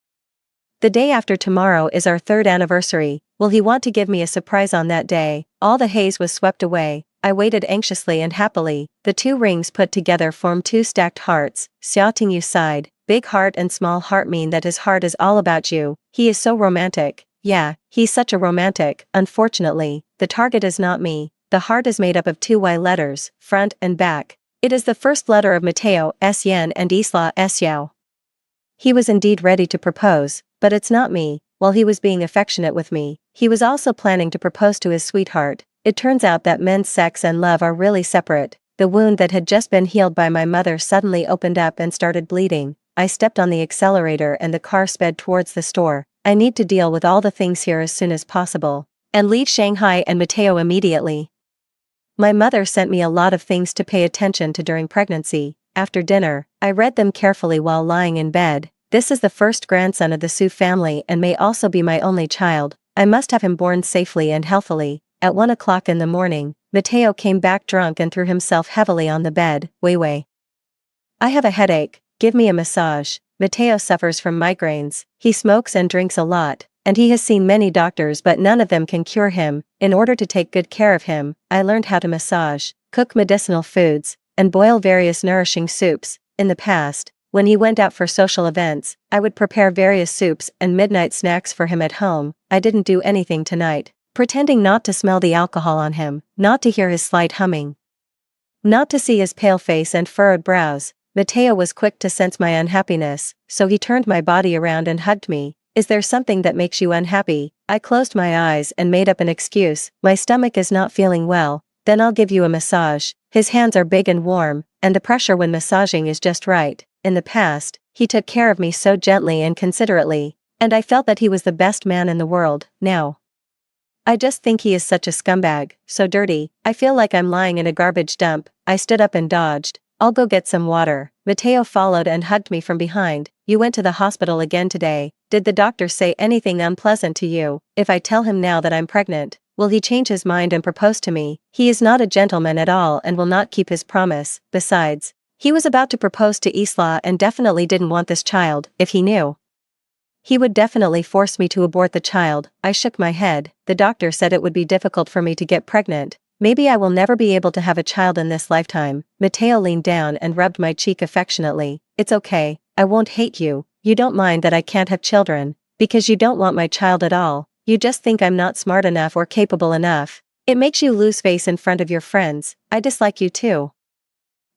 The day after tomorrow is our 3rd anniversary. Will he want to give me a surprise on that day? All the haze was swept away. I waited anxiously and happily. The 2 rings put together formed 2 stacked hearts. Xiaoting Yu sighed. Big heart and small heart mean that his heart is all about you. He is so romantic. Yeah, he's such a romantic. Unfortunately, the target is not me. The heart is made up of 2 Y letters, front and back. It is the first letter of Matteo S. Yen and Isla S. Yao. He was indeed ready to propose, but it's not me. While he was being affectionate with me, he was also planning to propose to his sweetheart. It turns out that men's sex and love are really separate. The wound that had just been healed by my mother suddenly opened up and started bleeding. I stepped on the accelerator and the car sped towards the store. I need to deal with all the things here as soon as possible, and leave Shanghai and Matteo immediately. My mother sent me a lot of things to pay attention to during pregnancy. After dinner, I read them carefully while lying in bed. This is the first grandson of the Su family and may also be my only child. I must have him born safely and healthily. At 1 o'clock in the morning, Matteo came back drunk and threw himself heavily on the bed. Wei. I have a headache. Give me a massage. Matteo suffers from migraines. He smokes and drinks a lot, and he has seen many doctors but none of them can cure him. In order to take good care of him, I learned how to massage, cook medicinal foods, and boil various nourishing soups. In the past, when he went out for social events, I would prepare various soups and midnight snacks for him at home. I didn't do anything tonight, pretending not to smell the alcohol on him, not to hear his slight humming, not to see his pale face and furrowed brows. Matteo was quick to sense my unhappiness, so he turned my body around and hugged me. Is there something that makes you unhappy? I closed my eyes and made up an excuse. My stomach is not feeling well. Then I'll give you a massage. His hands are big and warm, and the pressure when massaging is just right. In the past, he took care of me so gently and considerately, and I felt that he was the best man in the world. Now, I just think he is such a scumbag, so dirty. I feel like I'm lying in a garbage dump. I stood up and dodged. I'll go get some water. Matteo followed and hugged me from behind. You went to the hospital again today. Did the doctor say anything unpleasant to you? If I tell him now that I'm pregnant, will he change his mind and propose to me? He is not a gentleman at all and will not keep his promise. Besides, he was about to propose to Isla and definitely didn't want this child. If he knew, he would definitely force me to abort the child. I shook my head. The doctor said it would be difficult for me to get pregnant. Maybe I will never be able to have a child in this lifetime. Matteo leaned down and rubbed my cheek affectionately. It's okay, I won't hate you. You don't mind that I can't have children, because you don't want my child at all. You just think I'm not smart enough or capable enough. It makes you lose face in front of your friends. I dislike you too.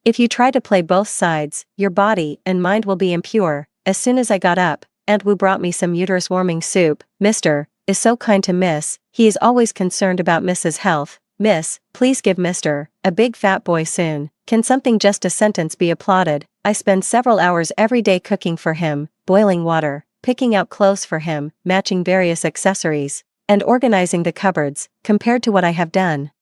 If you try to play both sides, your body and mind will be impure. As soon as I got up, Aunt Wu brought me some uterus-warming soup. Mr. is so kind to Miss. He is always concerned about Mrs. health. Miss, please give Mr. a big fat boy soon. Can something just a sentence be applauded? I spend several hours every day cooking for him, boiling water, picking out clothes for him, matching various accessories, and organizing the cupboards, compared to what I have done.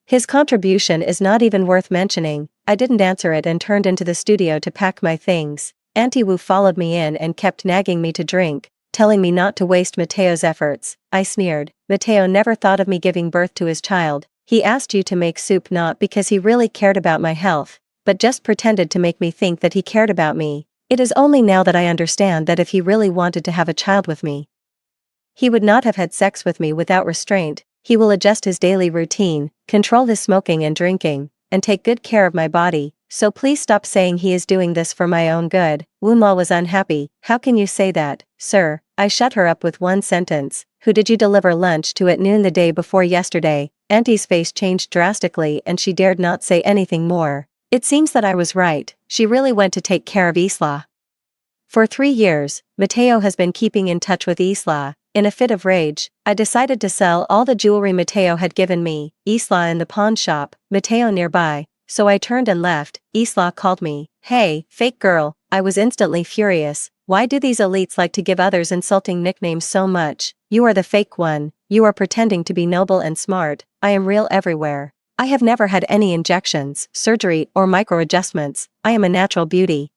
His contribution is not even worth mentioning. I didn't answer it and turned into the studio to pack my things. Auntie Wu followed me in and kept nagging me to drink, telling me not to waste Mateo's efforts. I sneered. Mateo never thought of me giving birth to his child. He asked you to make soup not because he really cared about my health, but just pretended to make me think that he cared about me. It is only now that I understand that if he really wanted to have a child with me, he would not have had sex with me without restraint. He will adjust his daily routine, control his smoking and drinking, and take good care of my body. So please stop saying he is doing this for my own good. Wunma was unhappy. How can you say that, sir? I shut her up with one sentence. Who did you deliver lunch to at noon the day before yesterday? Auntie's face changed drastically and she dared not say anything more. It seems that I was right. She really went to take care of Isla. For 3 years, Mateo has been keeping in touch with Isla. In a fit of rage, I decided to sell all the jewelry Mateo had given me, Isla in the pawn shop, Mateo nearby. So I turned and left. Isla called me. Hey, fake girl. I was instantly furious. Why do these elites like to give others insulting nicknames so much? You are the fake one. You are pretending to be noble and smart. I am real everywhere. I have never had any injections, surgery, or micro-adjustments. I am a natural beauty.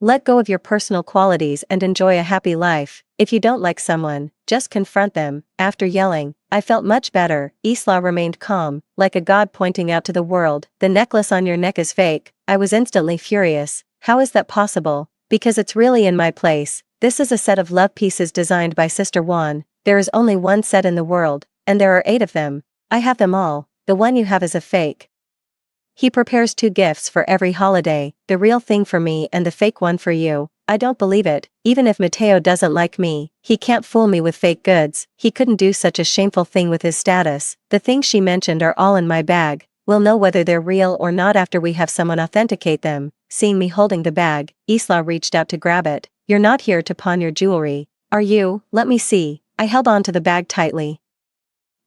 Let go of your personal qualities and enjoy a happy life. If you don't like someone, just confront them. After yelling, I felt much better. Isla remained calm, like a god pointing out to the world. The necklace on your neck is fake. I was instantly furious. How is that possible? Because it's really in my place. This is a set of love pieces designed by Sister Wan. There is only one set in the world, and there are 8 of them. I have them all. The one you have is a fake. He prepares 2 gifts for every holiday, the real thing for me and the fake one for you. I don't believe it. Even if Mateo doesn't like me, he can't fool me with fake goods. He couldn't do such a shameful thing with his status. The things she mentioned are all in my bag. We'll know whether they're real or not after we have someone authenticate them. Seeing me holding the bag, Isla reached out to grab it. You're not here to pawn your jewelry, are you? Let me see. I held on to the bag tightly.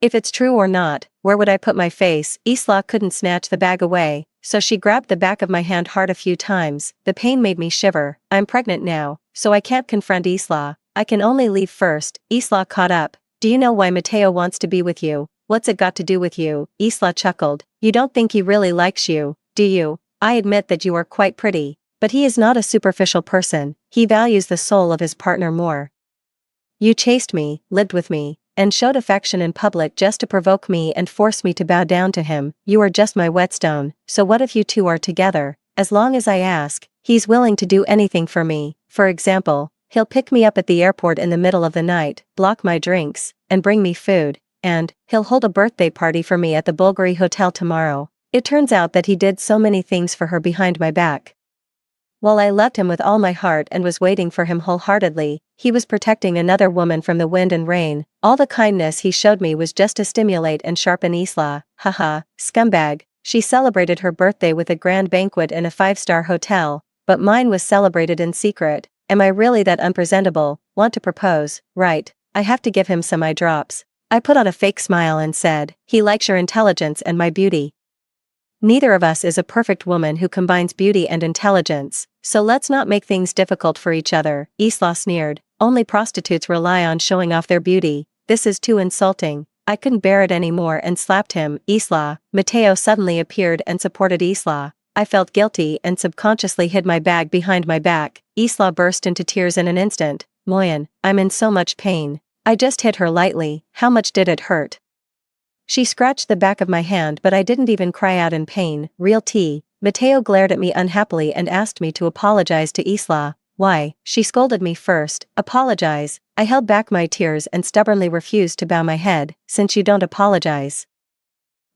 If it's true or not, where would I put my face? Isla couldn't snatch the bag away, so she grabbed the back of my hand hard a few times. The pain made me shiver. I'm pregnant now, so I can't confront Isla. I can only leave first. Isla caught up. Do you know why Mateo wants to be with you? What's it got to do with you? Isla chuckled. You don't think he really likes you, do you? I admit that you are quite pretty, but he is not a superficial person. He values the soul of his partner more. You chased me, lived with me, and showed affection in public just to provoke me and force me to bow down to him. You are just my whetstone, so what if you two are together? As long as I ask, he's willing to do anything for me. For example, he'll pick me up at the airport in the middle of the night, block my drinks, and bring me food, and he'll hold a birthday party for me at the Bulgari Hotel tomorrow. It turns out that he did so many things for her behind my back. While I loved him with all my heart and was waiting for him wholeheartedly, he was protecting another woman from the wind and rain. All the kindness he showed me was just to stimulate and sharpen Isla. Haha, scumbag. She celebrated her birthday with a grand banquet in a 5-star hotel, but mine was celebrated in secret. Am I really that unpresentable? Want to propose? Right. I have to give him some eye drops. I put on a fake smile and said, he likes your intelligence and my beauty. Neither of us is a perfect woman who combines beauty and intelligence, so let's not make things difficult for each other. Isla sneered. Only prostitutes rely on showing off their beauty. This is too insulting. I couldn't bear it anymore and slapped him. Isla. Mateo suddenly appeared and supported Isla. I felt guilty and subconsciously hid my bag behind my back. Isla burst into tears in an instant. Moyen, I'm in so much pain. I just hit her lightly. How much did it hurt? She scratched the back of my hand, but I didn't even cry out in pain. Real tea. Mateo glared at me unhappily and asked me to apologize to Isla. Why? She scolded me first. Apologize. I held back my tears and stubbornly refused to bow my head. Since you don't apologize,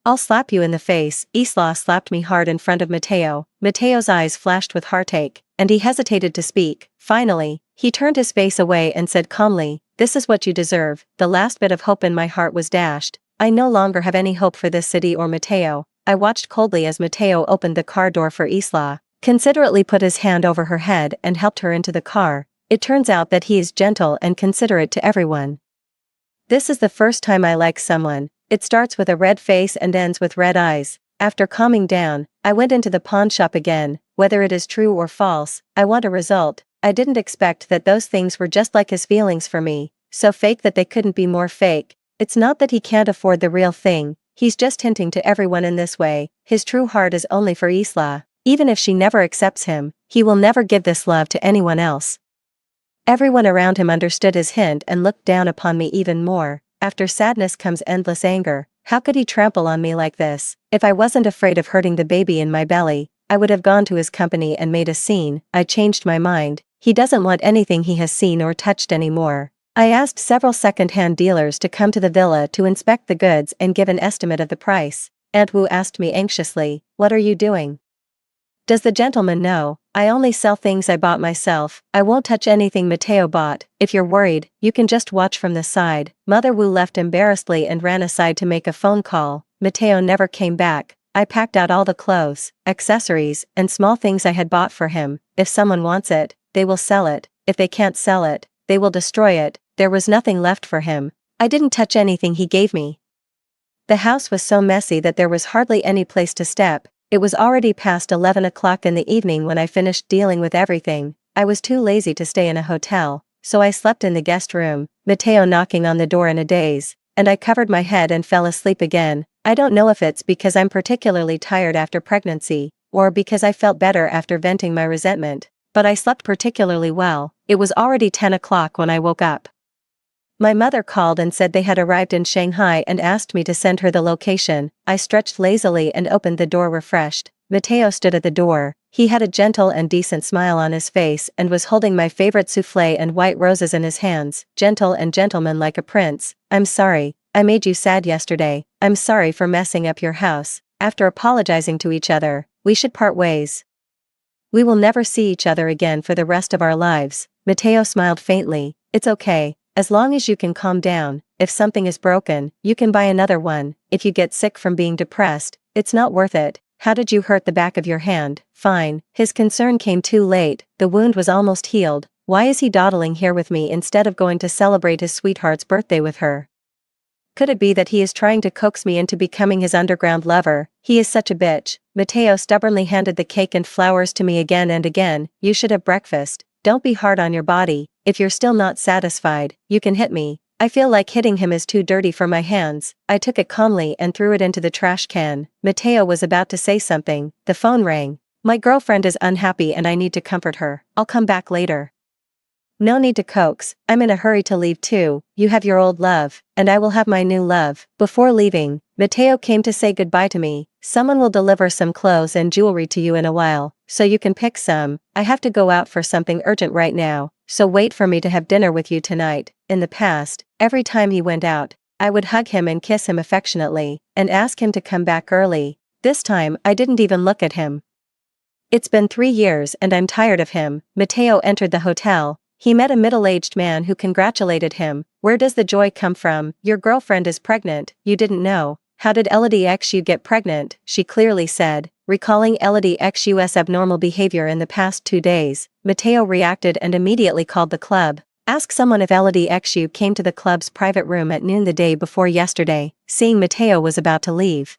I'll slap you in the face. Isla slapped me hard in front of Mateo. Mateo's eyes flashed with heartache, and he hesitated to speak. Finally, he turned his face away and said calmly, this is what you deserve. The last bit of hope in my heart was dashed. I no longer have any hope for this city or Mateo. I watched coldly as Mateo opened the car door for Isla, considerately put his hand over her head and helped her into the car. It turns out that he is gentle and considerate to everyone. This is the first time I like someone. It starts with a red face and ends with red eyes. After calming down, I went into the pawn shop again. Whether it is true or false, I want a result. I didn't expect that those things were just like his feelings for me, so fake that they couldn't be more fake. It's not that he can't afford the real thing, he's just hinting to everyone in this way. His true heart is only for Isla. Even if she never accepts him, he will never give this love to anyone else. Everyone around him understood his hint and looked down upon me even more. After sadness comes endless anger. How could he trample on me like this? If I wasn't afraid of hurting the baby in my belly, I would have gone to his company and made a scene. I changed my mind. He doesn't want anything he has seen or touched anymore. I asked several second-hand dealers to come to the villa to inspect the goods and give an estimate of the price. Aunt Wu asked me anxiously, "What are you doing? Does the gentleman know? I only sell things I bought myself. I won't touch anything Mateo bought. If you're worried, you can just watch from the side." Mother Wu left embarrassedly and ran aside to make a phone call. Mateo never came back. I packed out all the clothes, accessories, and small things I had bought for him. If someone wants it, they will sell it. If they can't sell it, they will destroy it. There was nothing left for him. I didn't touch anything he gave me. The house was so messy that there was hardly any place to step. It was already past 11 o'clock in the evening when I finished dealing with everything. I was too lazy to stay in a hotel, so I slept in the guest room, Mateo knocking on the door in a daze, and I covered my head and fell asleep again. I don't know if it's because I'm particularly tired after pregnancy, or because I felt better after venting my resentment, but I slept particularly well. It was already 10 o'clock when I woke up. My mother called and said they had arrived in Shanghai and asked me to send her the location. I stretched lazily and opened the door refreshed. Mateo stood at the door. He had a gentle and decent smile on his face and was holding my favorite soufflé and white roses in his hands, gentle and gentleman-like a prince. "I'm sorry, I made you sad yesterday. I'm sorry for messing up your house." After apologizing to each other, we should part ways. We will never see each other again for the rest of our lives. Mateo smiled faintly. "It's okay. As long as you can calm down. If something is broken, you can buy another one. If you get sick from being depressed, it's not worth it. How did you hurt the back of your hand?" "Fine." His concern came too late. The wound was almost healed. Why is he dawdling here with me instead of going to celebrate his sweetheart's birthday with her? Could it be that he is trying to coax me into becoming his underground lover? He is such a bitch. Mateo stubbornly handed the cake and flowers to me again and again. "You should have breakfast. Don't be hard on your body. If you're still not satisfied, you can hit me." I feel like hitting him is too dirty for my hands. I took it calmly and threw it into the trash can. Mateo was about to say something. The phone rang. "My girlfriend is unhappy and I need to comfort her. I'll come back later." "No need to coax. I'm in a hurry to leave too. You have your old love, and I will have my new love." Before leaving, Mateo came to say goodbye to me. "Someone will deliver some clothes and jewelry to you in a while, so you can pick some. I have to go out for something urgent right now, so wait for me to have dinner with you tonight." In the past, every time he went out, I would hug him and kiss him affectionately, and ask him to come back early. This time, I didn't even look at him. It's been 3 years and I'm tired of him. Mateo entered the hotel. He met a middle-aged man who congratulated him. "Where does the joy come from? Your girlfriend is pregnant. You didn't know. How did Elodie Xu get pregnant?" she clearly said, recalling Elodie Xu's abnormal behavior in the past 2 days. Mateo reacted and immediately called the club. "Ask someone if Elodie Xu came to the club's private room at noon the day before yesterday." Seeing Mateo was about to leave,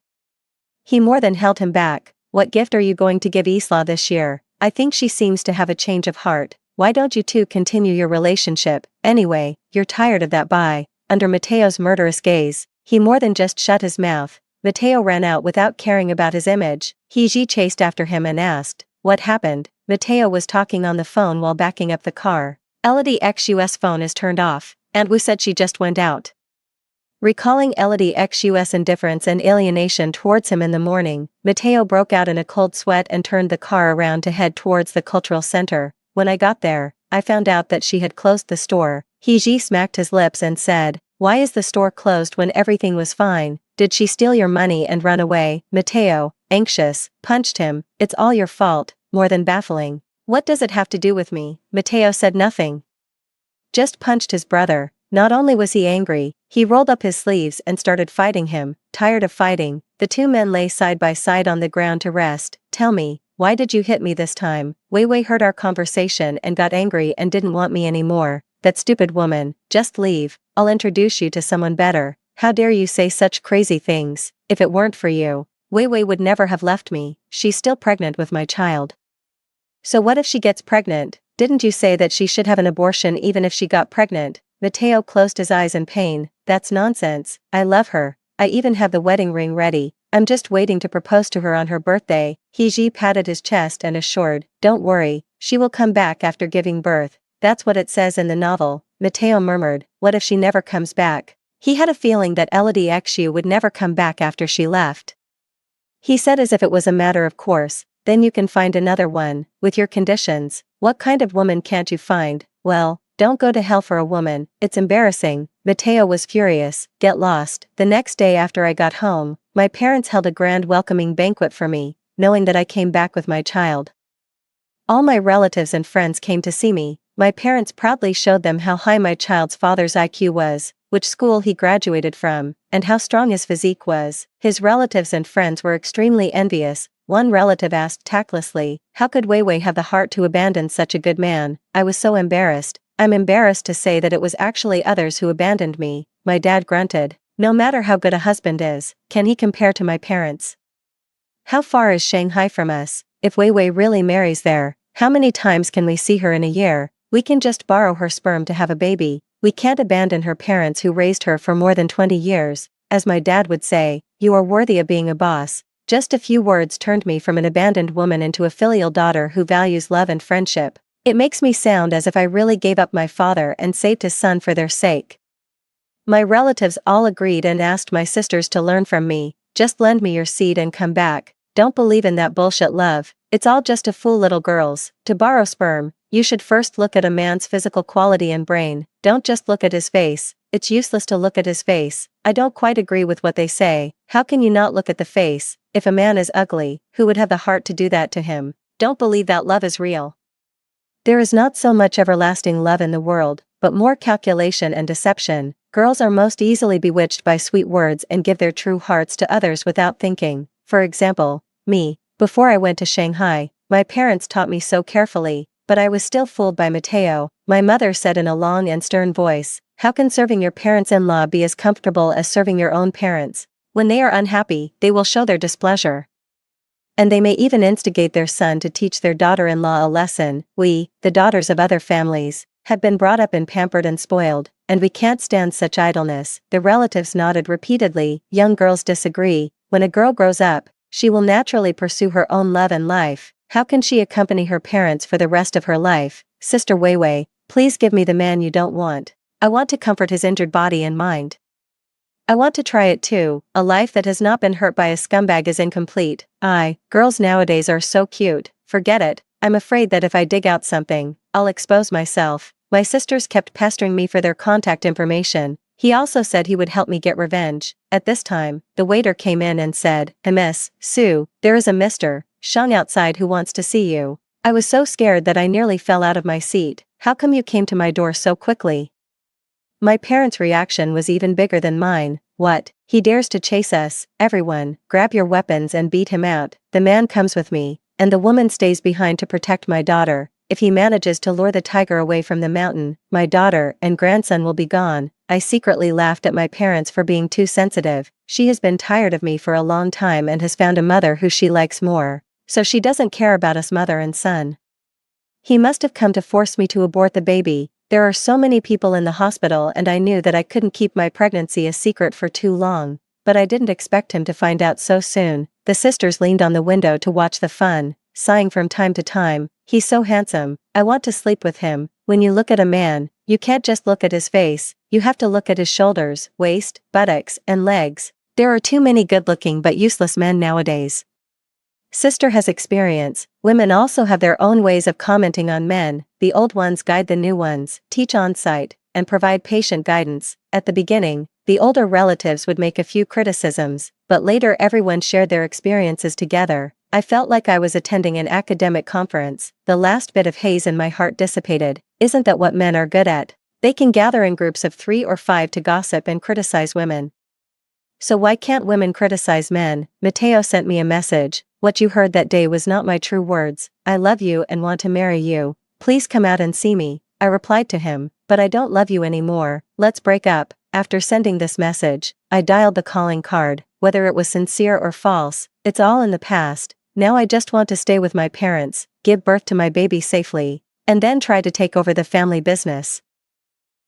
he more than held him back. "What gift are you going to give Isla this year? I think she seems to have a change of heart. Why don't you two continue your relationship? Anyway, you're tired of that." Bye. Under Mateo's murderous gaze, he more than just shut his mouth. Mateo ran out without caring about his image. He chased after him and asked, "What happened?" Mateo was talking on the phone while backing up the car. "Elodie Xu's phone is turned off. Aunt Wu said she just went out." Recalling Elodie Xu's indifference and alienation towards him in the morning, Mateo broke out in a cold sweat and turned the car around to head towards the cultural center. When I got there, I found out that she had closed the store. He smacked his lips and said, "Why is the store closed when everything was fine? Did she steal your money and run away?" Mateo, anxious, punched him. "It's all your fault." More than baffling. "What does it have to do with me?" Mateo said nothing. Just punched his brother. Not only was he angry, he rolled up his sleeves and started fighting him. Tired of fighting, the two men lay side by side on the ground to rest. Tell me, why did you hit me this time? Wei Wei heard our conversation and got angry and didn't want me anymore. That stupid woman, just leave, I'll introduce you to someone better. How dare you say such crazy things? If it weren't for you, Wei Wei would never have left me. She's still pregnant with my child. So what if she gets pregnant? Didn't you say that she should have an abortion even if she got pregnant? Mateo closed his eyes in pain. That's nonsense. I love her. I even have the wedding ring ready. I'm just waiting to propose to her on her birthday. He patted his chest and assured, don't worry, she will come back after giving birth. That's what it says in the novel. Mateo murmured, what if she never comes back? He had a feeling that Elodie Exu would never come back after she left. He said as if it was a matter of course, then you can find another one, with your conditions. What kind of woman can't you find? Well, don't go to hell for a woman, it's embarrassing. Mateo was furious. Get lost. The next day after I got home, my parents held a grand welcoming banquet for me, knowing that I came back with my child. All my relatives and friends came to see me. My parents proudly showed them how high my child's father's IQ was, which school he graduated from, and how strong his physique was. His relatives and friends were extremely envious. One relative asked tactlessly, how could Wei Wei have the heart to abandon such a good man? I was so embarrassed. I'm embarrassed to say that it was actually others who abandoned me. My dad grunted. No matter how good a husband is, can he compare to my parents? How far is Shanghai from us? If Wei Wei really marries there, how many times can we see her in a year? We can just borrow her sperm to have a baby. We can't abandon her parents who raised her for more than 20 years. As my dad would say, you are worthy of being a boss. Just a few words turned me from an abandoned woman into a filial daughter who values love and friendship. It makes me sound as if I really gave up my father and saved his son for their sake. My relatives all agreed and asked my sisters to learn from me. Just lend me your seed and come back. Don't believe in that bullshit love. It's all just to fool little girls. To borrow sperm, you should first look at a man's physical quality and brain. Don't just look at his face. It's useless to look at his face. I don't quite agree with what they say. How can you not look at the face? If a man is ugly, who would have the heart to do that to him? Don't believe that love is real. There is not so much everlasting love in the world, but more calculation and deception. Girls are most easily bewitched by sweet words and give their true hearts to others without thinking. For example, me. Before I went to Shanghai, my parents taught me so carefully, but I was still fooled by Mateo. My mother said in a long and stern voice, how can serving your parents-in-law be as comfortable as serving your own parents? When they are unhappy, they will show their displeasure. And they may even instigate their son to teach their daughter-in-law a lesson. We, the daughters of other families, have been brought up and pampered and spoiled, and we can't stand such idleness. The relatives nodded repeatedly. Young girls disagree. When a girl grows up, she will naturally pursue her own love and life. How can she accompany her parents for the rest of her life? Sister Wei Wei, please give me the man you don't want. I want to comfort his injured body and mind. I want to try it too. A life that has not been hurt by a scumbag is incomplete. Girls nowadays are so cute. Forget it. I'm afraid that if I dig out something, I'll expose myself. My sisters kept pestering me for their contact information. He also said he would help me get revenge. At this time, the waiter came in and said, Miss Sue, there is a Mr. Shang outside who wants to see you. I was so scared that I nearly fell out of my seat. How come you came to my door so quickly? My parents' reaction was even bigger than mine. What? He dares to chase us. Everyone, grab your weapons and beat him out. The man comes with me, and the woman stays behind to protect my daughter. If he manages to lure the tiger away from the mountain, my daughter and grandson will be gone. I secretly laughed at my parents for being too sensitive. She has been tired of me for a long time and has found a mother who she likes more. So she doesn't care about us mother and son. He must have come to force me to abort the baby. There are so many people in the hospital and I knew that I couldn't keep my pregnancy a secret for too long, but I didn't expect him to find out so soon. The sisters leaned on the window to watch the fun, sighing from time to time, he's so handsome, I want to sleep with him. When you look at a man, you can't just look at his face, you have to look at his shoulders, waist, buttocks, and legs. There are too many good-looking but useless men nowadays. Sister has experience. Women also have their own ways of commenting on men. The old ones guide the new ones, teach on-site, and provide patient guidance. At the beginning, the older relatives would make a few criticisms, but later everyone shared their experiences together. I felt like I was attending an academic conference. The last bit of haze in my heart dissipated. Isn't that what men are good at? They can gather in groups of 3 or 5 to gossip and criticize women. So why can't women criticize men? Mateo sent me a message. What you heard that day was not my true words. I love you and want to marry you. Please come out and see me. I replied to him, but I don't love you anymore. Let's break up. After sending this message, I dialed the calling card. Whether it was sincere or false, it's all in the past. Now I just want to stay with my parents, give birth to my baby safely, and then try to take over the family business.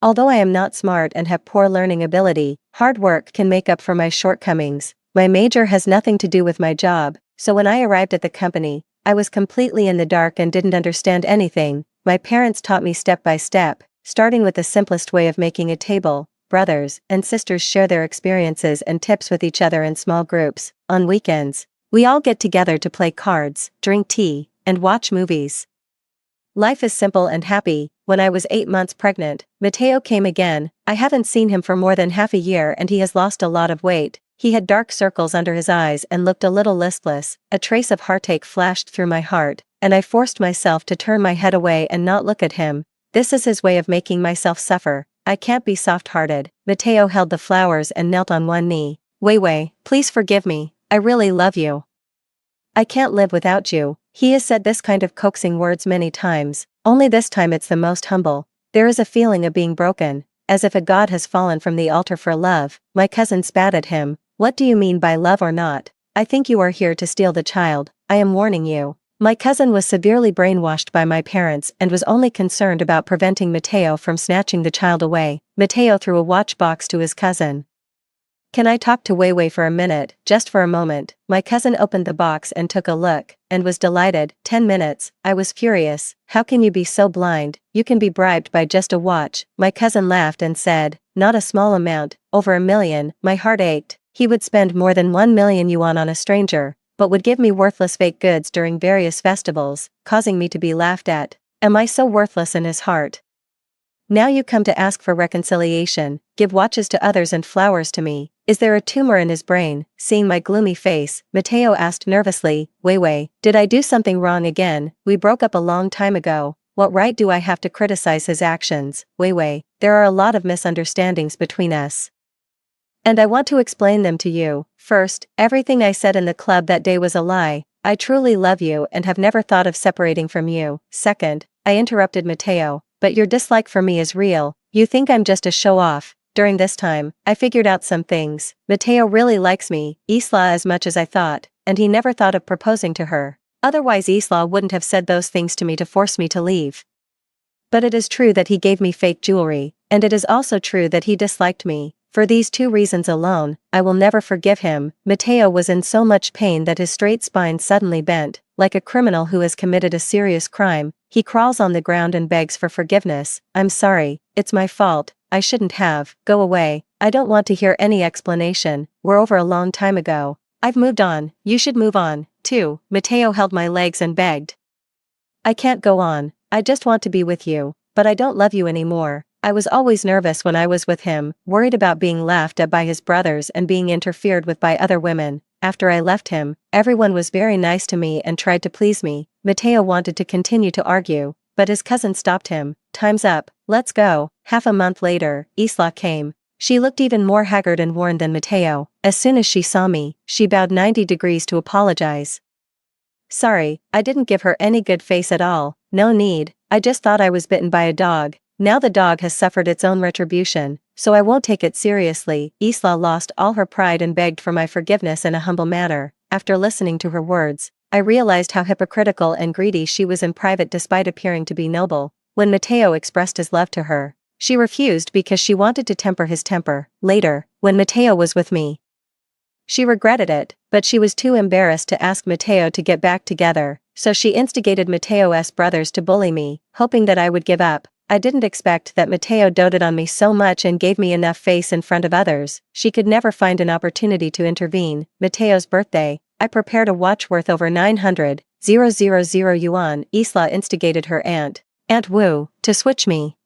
Although I am not smart and have poor learning ability, hard work can make up for my shortcomings. My major has nothing to do with my job, so when I arrived at the company, I was completely in the dark and didn't understand anything. My parents taught me step by step, starting with the simplest way of making a table. Brothers and sisters share their experiences and tips with each other in small groups. On weekends, we all get together to play cards, drink tea, and watch movies. Life is simple and happy. When I was 8 months pregnant, Mateo came again. I haven't seen him for more than half a year and he has lost a lot of weight. He had dark circles under his eyes and looked a little listless. A trace of heartache flashed through my heart, and I forced myself to turn my head away and not look at him. This is his way of making myself suffer. I can't be soft-hearted. Mateo held the flowers and knelt on one knee. Wei, please forgive me. I really love you. I can't live without you. He has said this kind of coaxing words many times, only this time it's the most humble. There is a feeling of being broken, as if a god has fallen from the altar for love. My cousin spat at him. What do you mean by love or not? I think you are here to steal the child. I am warning you. My cousin was severely brainwashed by my parents and was only concerned about preventing Mateo from snatching the child away. Mateo threw a watch box to his cousin. Can I talk to Wei for a minute, just for a moment? My cousin opened the box and took a look, and was delighted. 10 minutes, I was furious. How can you be so blind? You can be bribed by just a watch. My cousin laughed and said, not a small amount, over $1 million. My heart ached. He would spend more than 1 million yuan on a stranger, but would give me worthless fake goods during various festivals, causing me to be laughed at. Am I so worthless in his heart? Now you come to ask for reconciliation, give watches to others and flowers to me. Is there a tumor in his brain? Seeing my gloomy face, Mateo asked nervously, Wei, did I do something wrong again? We broke up a long time ago. What right do I have to criticize his actions? Wei, there are a lot of misunderstandings between us. And I want to explain them to you. First, everything I said in the club that day was a lie. I truly love you and have never thought of separating from you. Second, I interrupted Mateo, but your dislike for me is real. You think I'm just a show-off. During this time, I figured out some things. Mateo really likes me, Isla, as much as I thought, and he never thought of proposing to her. Otherwise Isla wouldn't have said those things to me to force me to leave. But it is true that he gave me fake jewelry, and it is also true that he disliked me. For these 2 reasons alone, I will never forgive him. Mateo was in so much pain that his straight spine suddenly bent. Like a criminal who has committed a serious crime, he crawls on the ground and begs for forgiveness. I'm sorry, it's my fault, I shouldn't have. Go away, I don't want to hear any explanation. We're over a long time ago. I've moved on, you should move on, too. Mateo held my legs and begged. I can't go on, I just want to be with you, but I don't love you anymore. I was always nervous when I was with him, worried about being laughed at by his brothers and being interfered with by other women. After I left him, everyone was very nice to me and tried to please me. Mateo wanted to continue to argue, but his cousin stopped him. Time's up, let's go. Half a month later, Isla came. She looked even more haggard and worn than Mateo. As soon as she saw me, she bowed 90 degrees to apologize. Sorry, I didn't give her any good face at all. No need, I just thought I was bitten by a dog. Now the dog has suffered its own retribution, so I won't take it seriously. Isla lost all her pride and begged for my forgiveness in a humble manner. After listening to her words, I realized how hypocritical and greedy she was in private despite appearing to be noble. When Mateo expressed his love to her, she refused because she wanted to temper his temper. Later, when Mateo was with me, she regretted it, but she was too embarrassed to ask Mateo to get back together, so she instigated Mateo's brothers to bully me, hoping that I would give up. I didn't expect that Mateo doted on me so much and gave me enough face in front of others. She could never find an opportunity to intervene. Mateo's birthday, I prepared a watch worth over 900,000 yuan. Isla instigated her Aunt Wu, to switch me.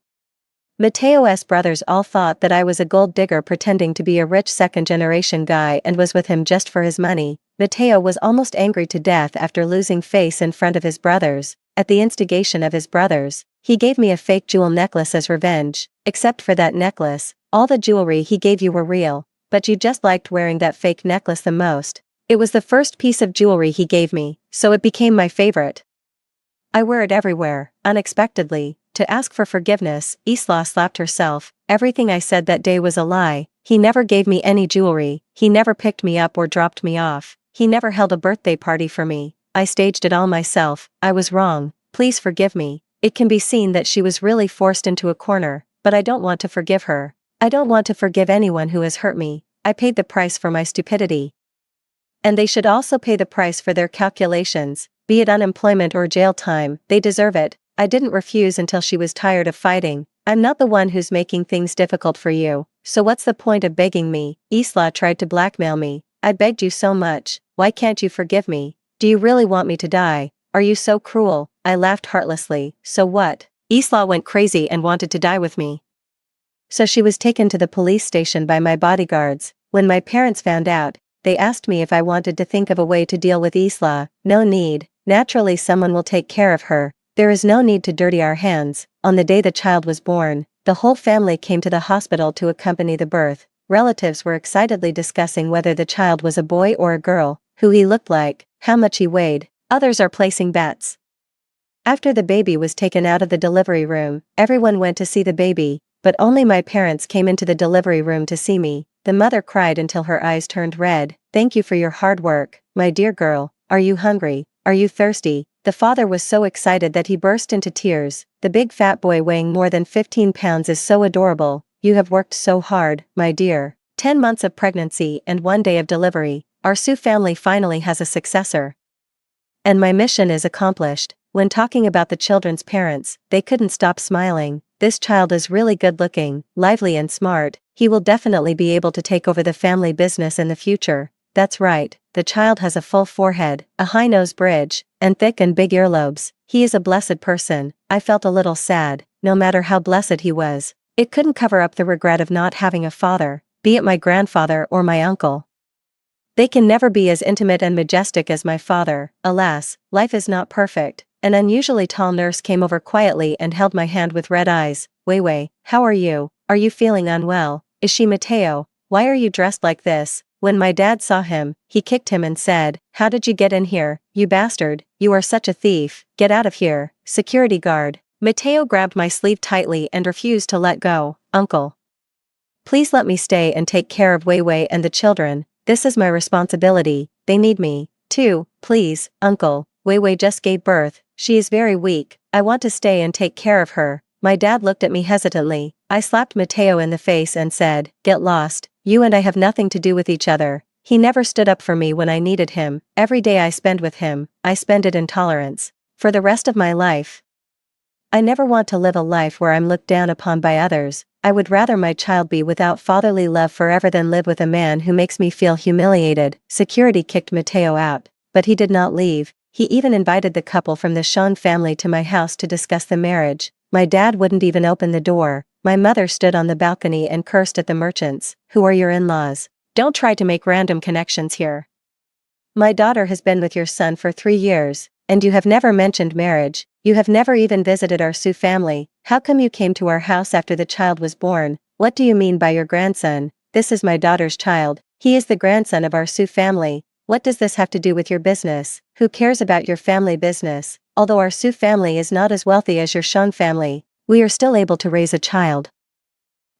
Mateo's brothers all thought that I was a gold digger pretending to be a rich second-generation guy and was with him just for his money. Mateo was almost angry to death after losing face in front of his brothers. At the instigation of his brothers, He gave me a fake jewel necklace as revenge. Except for that necklace, all the jewelry he gave you were real, but you just liked wearing that fake necklace the most. It was the first piece of jewelry he gave me, so it became my favorite. I wear it everywhere. Unexpectedly, to ask for forgiveness, Isla slapped herself. Everything I said that day was a lie. He never gave me any jewelry, he never picked me up or dropped me off, he never held a birthday party for me. I staged it all myself. I was wrong. Please forgive me. It can be seen that she was really forced into a corner, but I don't want to forgive her. I don't want to forgive anyone who has hurt me. I paid the price for my stupidity. And they should also pay the price for their calculations, be it unemployment or jail time. They deserve it. I didn't refuse until she was tired of fighting. I'm not the one who's making things difficult for you, so what's the point of begging me? Isla tried to blackmail me. I begged you so much. Why can't you forgive me? Do you really want me to die? Are you so cruel? I laughed heartlessly. So what? Isla went crazy and wanted to die with me. So she was taken to the police station by my bodyguards. When my parents found out, they asked me if I wanted to think of a way to deal with Isla. No need. Naturally someone will take care of her. There is no need to dirty our hands. On the day the child was born, the whole family came to the hospital to accompany the birth. Relatives were excitedly discussing whether the child was a boy or a girl, who he looked like, how much he weighed. Others are placing bets. After the baby was taken out of the delivery room, everyone went to see the baby, but only my parents came into the delivery room to see me. The mother cried until her eyes turned red. Thank you for your hard work, my dear girl. Are you hungry? Are you thirsty? The father was so excited that he burst into tears. The big fat boy weighing more than 15 pounds is so adorable. You have worked so hard, my dear. 10 months of pregnancy and 1 day of delivery. Our Sioux family finally has a successor. And my mission is accomplished. When talking about the children's parents, they couldn't stop smiling. This child is really good looking, lively and smart. He will definitely be able to take over the family business in the future. That's right, the child has a full forehead, a high nose bridge, and thick and big earlobes. He is a blessed person. I felt a little sad. No matter how blessed he was, it couldn't cover up the regret of not having a father, be it my grandfather or my uncle. They can never be as intimate and majestic as my father. Alas, life is not perfect. An unusually tall nurse came over quietly and held my hand with red eyes. Weiwei, how are you? Are you feeling unwell? Is she Mateo? Why are you dressed like this? When my dad saw him, he kicked him and said, "How did you get in here, you bastard? You are such a thief. Get out of here, security guard." Mateo grabbed my sleeve tightly and refused to let go. Uncle, please let me stay and take care of Weiwei and the children. This is my responsibility. They need me, too. Please, uncle. Weiwei just gave birth. She is very weak. I want to stay and take care of her. My dad looked at me hesitantly. I slapped Mateo in the face and said, "Get lost. You and I have nothing to do with each other." He never stood up for me when I needed him. Every day I spend with him, I spend it in tolerance. For the rest of my life. I never want to live a life where I'm looked down upon by others. I would rather my child be without fatherly love forever than live with a man who makes me feel humiliated. Security kicked Mateo out, but he did not leave. He even invited the couple from the Sean family to my house to discuss the marriage. My dad wouldn't even open the door. My mother stood on the balcony and cursed at the merchants. Who are your in-laws? Don't try to make random connections here. My daughter has been with your son for 3 years, and you have never mentioned marriage. You have never even visited our Sioux family. How come you came to our house after the child was born? What do you mean by your grandson? This is my daughter's child. He is the grandson of our Sioux family. What does this have to do with your business? Who cares about your family business? Although our Sioux family is not as wealthy as your Sean family, we are still able to raise a child.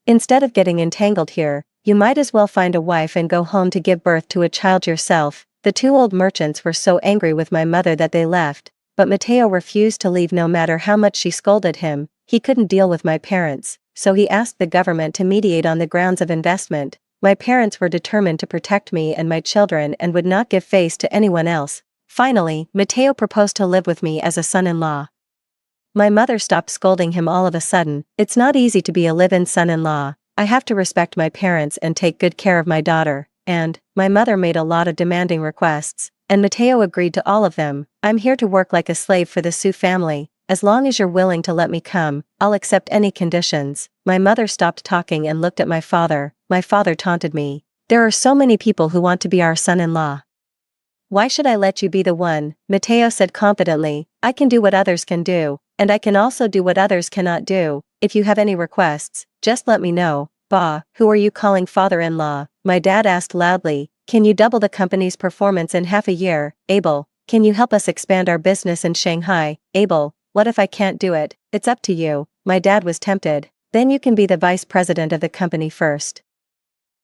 Instead of getting entangled here, you might as well find a wife and go home to give birth to a child yourself. The 2 old merchants were so angry with my mother that they left, but Mateo refused to leave no matter how much she scolded him. He couldn't deal with my parents, so he asked the government to mediate on the grounds of investment. My parents were determined to protect me and my children and would not give face to anyone else. Finally, Mateo proposed to live with me as a son-in-law. My mother stopped scolding him all of a sudden. It's not easy to be a live-in son-in-law. I have to respect my parents and take good care of my daughter. And, my mother made a lot of demanding requests, and Mateo agreed to all of them. I'm here to work like a slave for the Sioux family. As long as you're willing to let me come, I'll accept any conditions. My mother stopped talking and looked at my father. My father taunted me. There are so many people who want to be our son-in-law. Why should I let you be the one? Mateo said confidently. I can do what others can do. And I can also do what others cannot do. If you have any requests, just let me know. Bah, who are you calling father-in-law? My dad asked loudly. Can you double the company's performance in half a year, Abel? Can you help us expand our business in Shanghai, Abel? What if I can't do it? It's up to you. My dad was tempted. Then you can be the vice president of the company first.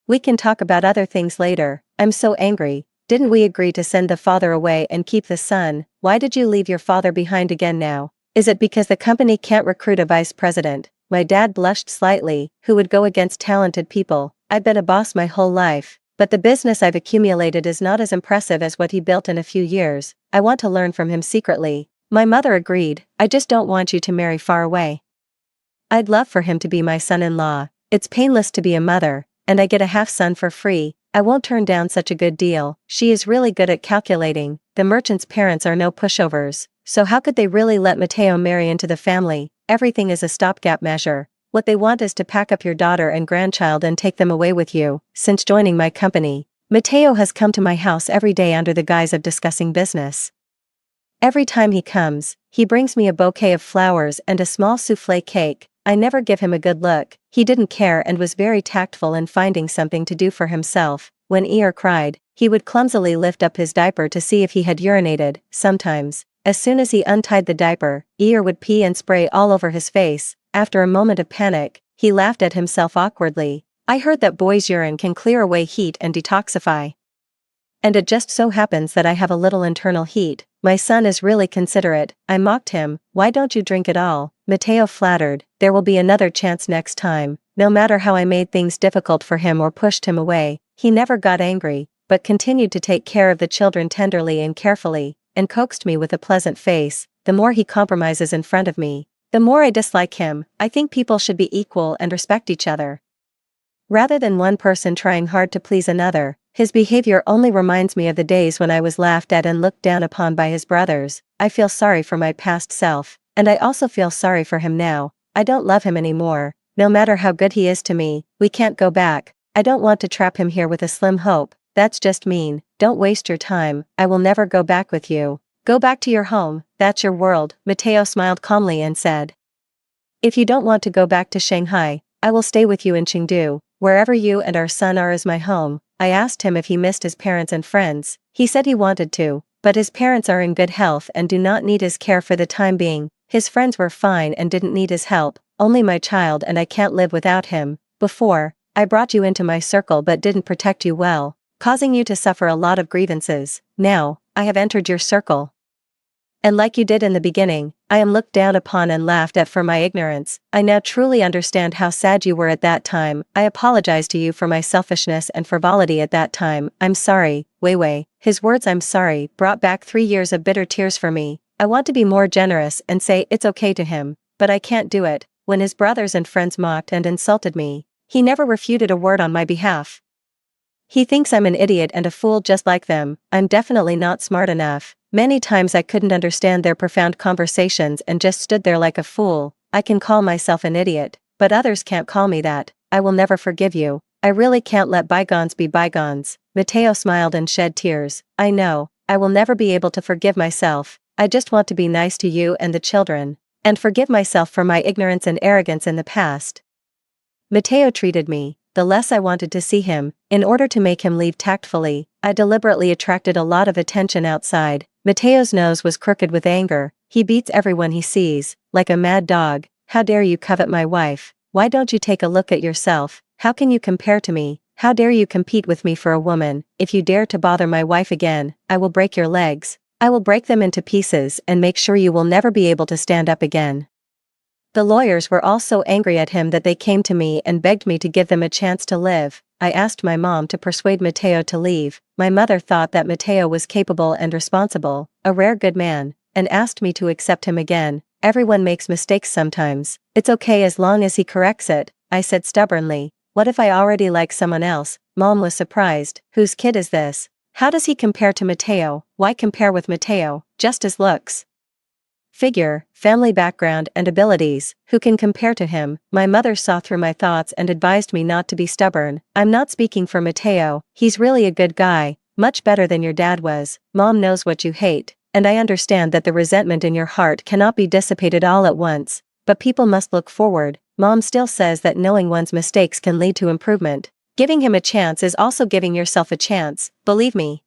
We can talk about other things later. I'm so angry. Didn't we agree to send the father away and keep the son? Why did you leave your father behind again now? Is it because the company can't recruit a vice president? My dad blushed slightly. Who would go against talented people? I've been a boss my whole life, but the business I've accumulated is not as impressive as what he built in a few years. I want to learn from him secretly. My mother agreed. I just don't want you to marry far away. I'd love for him to be my son-in-law. It's painless to be a mother, and I get a half-son for free. I won't turn down such a good deal. She is really good at calculating. The merchant's parents are no pushovers, so how could they really let Mateo marry into the family? Everything is a stopgap measure. What they want is to pack up your daughter and grandchild and take them away with you. Since joining my company, Mateo has come to my house every day under the guise of discussing business. Every time he comes, he brings me a bouquet of flowers and a small soufflé cake. I never give him a good look. He didn't care and was very tactful in finding something to do for himself. When Eeyore cried, he would clumsily lift up his diaper to see if he had urinated. Sometimes, as soon as he untied the diaper, Eeyore would pee and spray all over his face. After a moment of panic, he laughed at himself awkwardly. I heard that boys' urine can clear away heat and detoxify. And it just so happens that I have a little internal heat. My son is really considerate. I mocked him. Why don't you drink at all? Mateo flattered. There will be another chance next time. No matter how I made things difficult for him or pushed him away, he never got angry, but continued to take care of the children tenderly and carefully, and coaxed me with a pleasant face. The more he compromises in front of me, the more I dislike him. I think people should be equal and respect each other, rather than one person trying hard to please another. His behavior only reminds me of the days when I was laughed at and looked down upon by his brothers. I feel sorry for my past self, and I also feel sorry for him now. I don't love him anymore. No matter how good he is to me, we can't go back. I don't want to trap him here with a slim hope. That's just mean. Don't waste your time. I will never go back with you. Go back to your home. That's your world. Mateo smiled calmly and said, if you don't want to go back to Shanghai, I will stay with you in Chengdu. Wherever you and our son are is my home. I asked him if he missed his parents and friends. He said he wanted to, but his parents are in good health and do not need his care for the time being. His friends were fine and didn't need his help. Only my child, and I can't live without him. Before, I brought you into my circle but didn't protect you well, causing you to suffer a lot of grievances. Now, I have entered your circle, and like you did in the beginning, I am looked down upon and laughed at for my ignorance. I now truly understand how sad you were at that time. I apologize to you for my selfishness and frivolity at that time. I'm sorry, Weiwei. His words "I'm sorry" brought back 3 years of bitter tears for me. I want to be more generous and say it's okay to him, but I can't do it. When his brothers and friends mocked and insulted me, he never refuted a word on my behalf. He thinks I'm an idiot and a fool just like them. I'm definitely not smart enough. Many times I couldn't understand their profound conversations and just stood there like a fool. I can call myself an idiot, but others can't call me that. I will never forgive you. I really can't let bygones be bygones. Mateo smiled and shed tears. I know, I will never be able to forgive myself. I just want to be nice to you and the children, and forgive myself for my ignorance and arrogance in the past. Mateo treated me. The less I wanted to see him, in order to make him leave tactfully, I deliberately attracted a lot of attention outside. Mateo's nose was crooked with anger. He beats everyone he sees, like a mad dog. How dare you covet my wife? Why don't you take a look at yourself? How can you compare to me? How dare you compete with me for a woman? If you dare to bother my wife again, I will break your legs. I will break them into pieces and make sure you will never be able to stand up again. The lawyers were all so angry at him that they came to me and begged me to give them a chance to live. I asked my mom to persuade Mateo to leave. My mother thought that Mateo was capable and responsible, a rare good man, and asked me to accept him again. Everyone makes mistakes sometimes. It's okay as long as he corrects it, I said stubbornly. What if I already like someone else? Mom was surprised. Whose kid is this? How does he compare to Mateo? Why compare with Mateo? Just his looks, figure, family background and abilities. Who can compare to him? My mother saw through my thoughts and advised me not to be stubborn. I'm not speaking for Mateo. He's really a good guy, much better than your dad was. Mom knows what you hate. and I understand that the resentment in your heart cannot be dissipated all at once, but people must look forward. Mom still says that knowing one's mistakes can lead to improvement. Giving him a chance is also giving yourself a chance, believe me.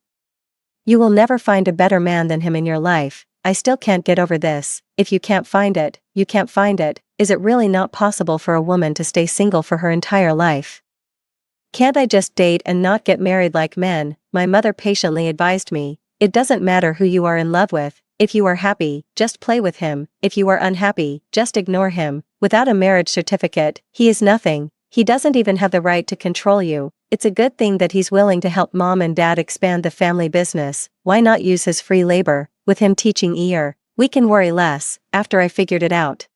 You will never find a better man than him in your life. I still can't get over this. If you can't find it, you can't find it. Is it really not possible for a woman to stay single for her entire life? Can't I just date and not get married like men? My mother patiently advised me. It doesn't matter who you are in love with. If you are happy, just play with him. If you are unhappy, just ignore him. Without a marriage certificate, he is nothing. He doesn't even have the right to control you. It's a good thing that he's willing to help mom and dad expand the family business. Why not use his free labor? With him teaching we can worry less. After I figured it out,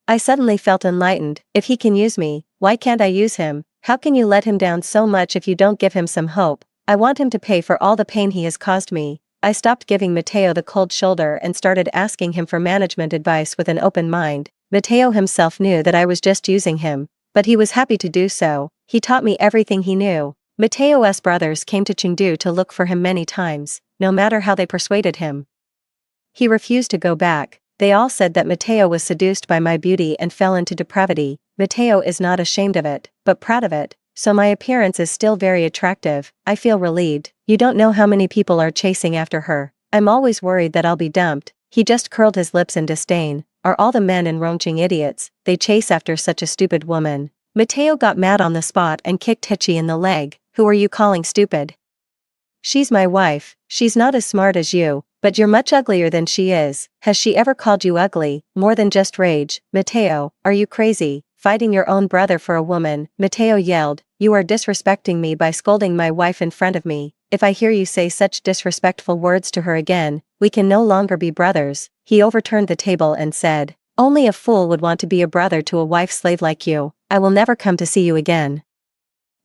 I suddenly felt enlightened. If he can use me, why can't I use him? How can you let him down so much if you don't give him some hope? I want him to pay for all the pain he has caused me. I stopped giving Mateo the cold shoulder and started asking him for management advice with an open mind. Mateo himself knew that I was just using him, but he was happy to do so. He taught me everything he knew. Mateo's brothers came to Chengdu to look for him many times, no matter how they persuaded him. He refused to go back. They all said that Mateo was seduced by my beauty and fell into depravity. Mateo is not ashamed of it, but proud of it, so my appearance is still very attractive. I feel relieved. You don't know how many people are chasing after her. I'm always worried that I'll be dumped. He just curled his lips in disdain. Are all the men in Rongqing idiots? They chase after such a stupid woman. Mateo got mad on the spot and kicked Hitchi in the leg. Who are you calling stupid? She's my wife. She's not as smart as you, but you're much uglier than she is. Has she ever called you ugly? More than just rage. Mateo, are you crazy? Fighting your own brother for a woman? Mateo yelled. You are disrespecting me by scolding my wife in front of me. If I hear you say such disrespectful words to her again, we can no longer be brothers. He overturned the table and said, only a fool would want to be a brother to a wife slave like you. I will never come to see you again.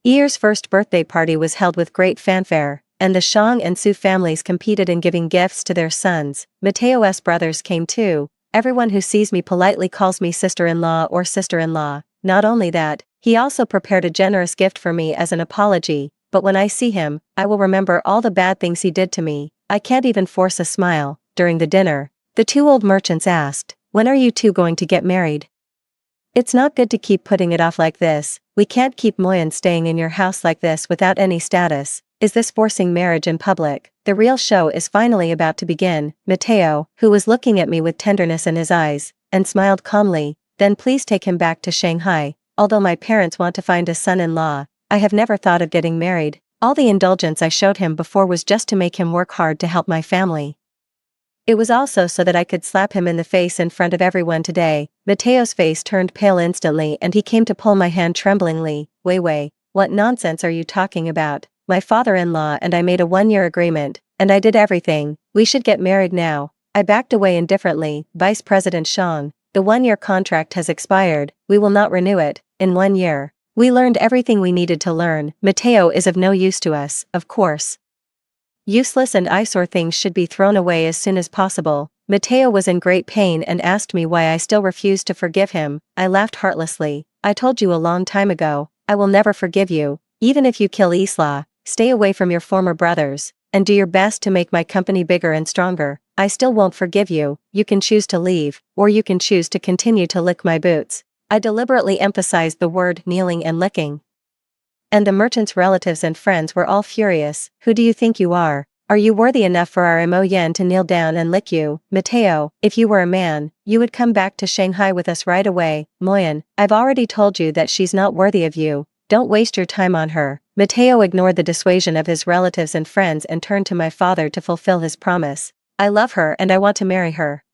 Year's first birthday party was held with great fanfare, and the Shang and Su families competed in giving gifts to their sons. Mateo's brothers came too. Everyone who sees me politely calls me sister-in-law or sister-in-law. Not only that, he also prepared a generous gift for me as an apology, but when I see him, I will remember all the bad things he did to me. I can't even force a smile. During the dinner, the two old merchants asked, when are you two going to get married? It's not good to keep putting it off like this. We can't keep Moyen staying in your house like this without any status. Is this forcing marriage in public? The real show is finally about to begin. Mateo, who was looking at me with tenderness in his eyes, and smiled calmly, then please take him back to Shanghai. Although my parents want to find a son-in-law, I have never thought of getting married. All the indulgence I showed him before was just to make him work hard to help my family. It was also so that I could slap him in the face in front of everyone today. Mateo's face turned pale instantly and he came to pull my hand tremblingly. Wei, what nonsense are you talking about? My father-in-law and I made a 1-year agreement, and I did everything. We should get married now. I backed away indifferently. Vice President Shang, the 1-year contract has expired. We will not renew it. In 1 year, we learned everything we needed to learn. Mateo is of no use to us, of course. Useless and eyesore things should be thrown away as soon as possible. Mateo was in great pain and asked me why I still refused to forgive him. I laughed heartlessly. I told you a long time ago, I will never forgive you. Even if you kill Isla, stay away from your former brothers, and do your best to make my company bigger and stronger. I still won't forgive you. You can choose to leave, or you can choose to continue to lick my boots. I deliberately emphasized the word kneeling and licking. And the merchant's relatives and friends were all furious. Who do you think you are? Are you worthy enough for our Mo Yen to kneel down and lick you? Mateo, if you were a man, you would come back to Shanghai with us right away. Moyen, I've already told you that she's not worthy of you. Don't waste your time on her. Mateo ignored the dissuasion of his relatives and friends and turned to my father to fulfill his promise. I love her and I want to marry her.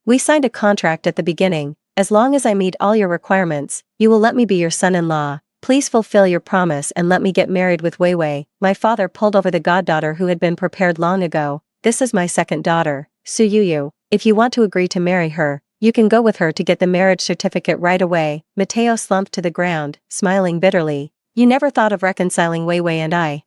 We signed a contract at the beginning. As long as I meet all your requirements, you will let me be your son-in-law. Please fulfill your promise and let me get married with Wei. My father pulled over the goddaughter who had been prepared long ago. This is my second daughter, Su Yu. If you want to agree to marry her, you can go with her to get the marriage certificate right away. Mateo slumped to the ground, smiling bitterly. You never thought of reconciling Wei and I.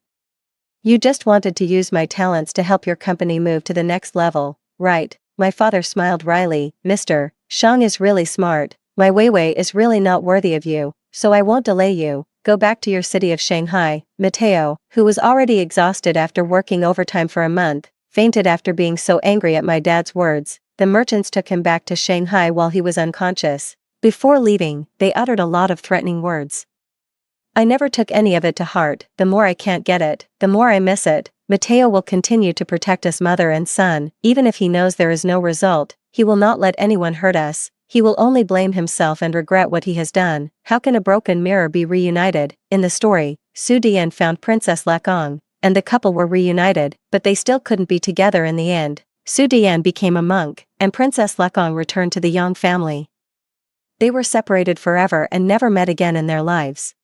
You just wanted to use my talents to help your company move to the next level, right? My father smiled wryly. Mr. Shang is really smart. My Wei is really not worthy of you. So I won't delay you. Go back to your city of Shanghai. Mateo, who was already exhausted after working overtime for a month, fainted after being so angry at my dad's words. The merchants took him back to Shanghai while he was unconscious. Before leaving, they uttered a lot of threatening words. I never took any of it to heart. The more I can't get it, the more I miss it. Mateo will continue to protect us, mother and son, even if he knows there is no result. He will not let anyone hurt us. He will only blame himself and regret what he has done. How can a broken mirror be reunited? In the story, Su Dian found Princess Lakong, and the couple were reunited, but they still couldn't be together in the end. Su Dian became a monk, and Princess Lakong returned to the Yang family. They were separated forever and never met again in their lives.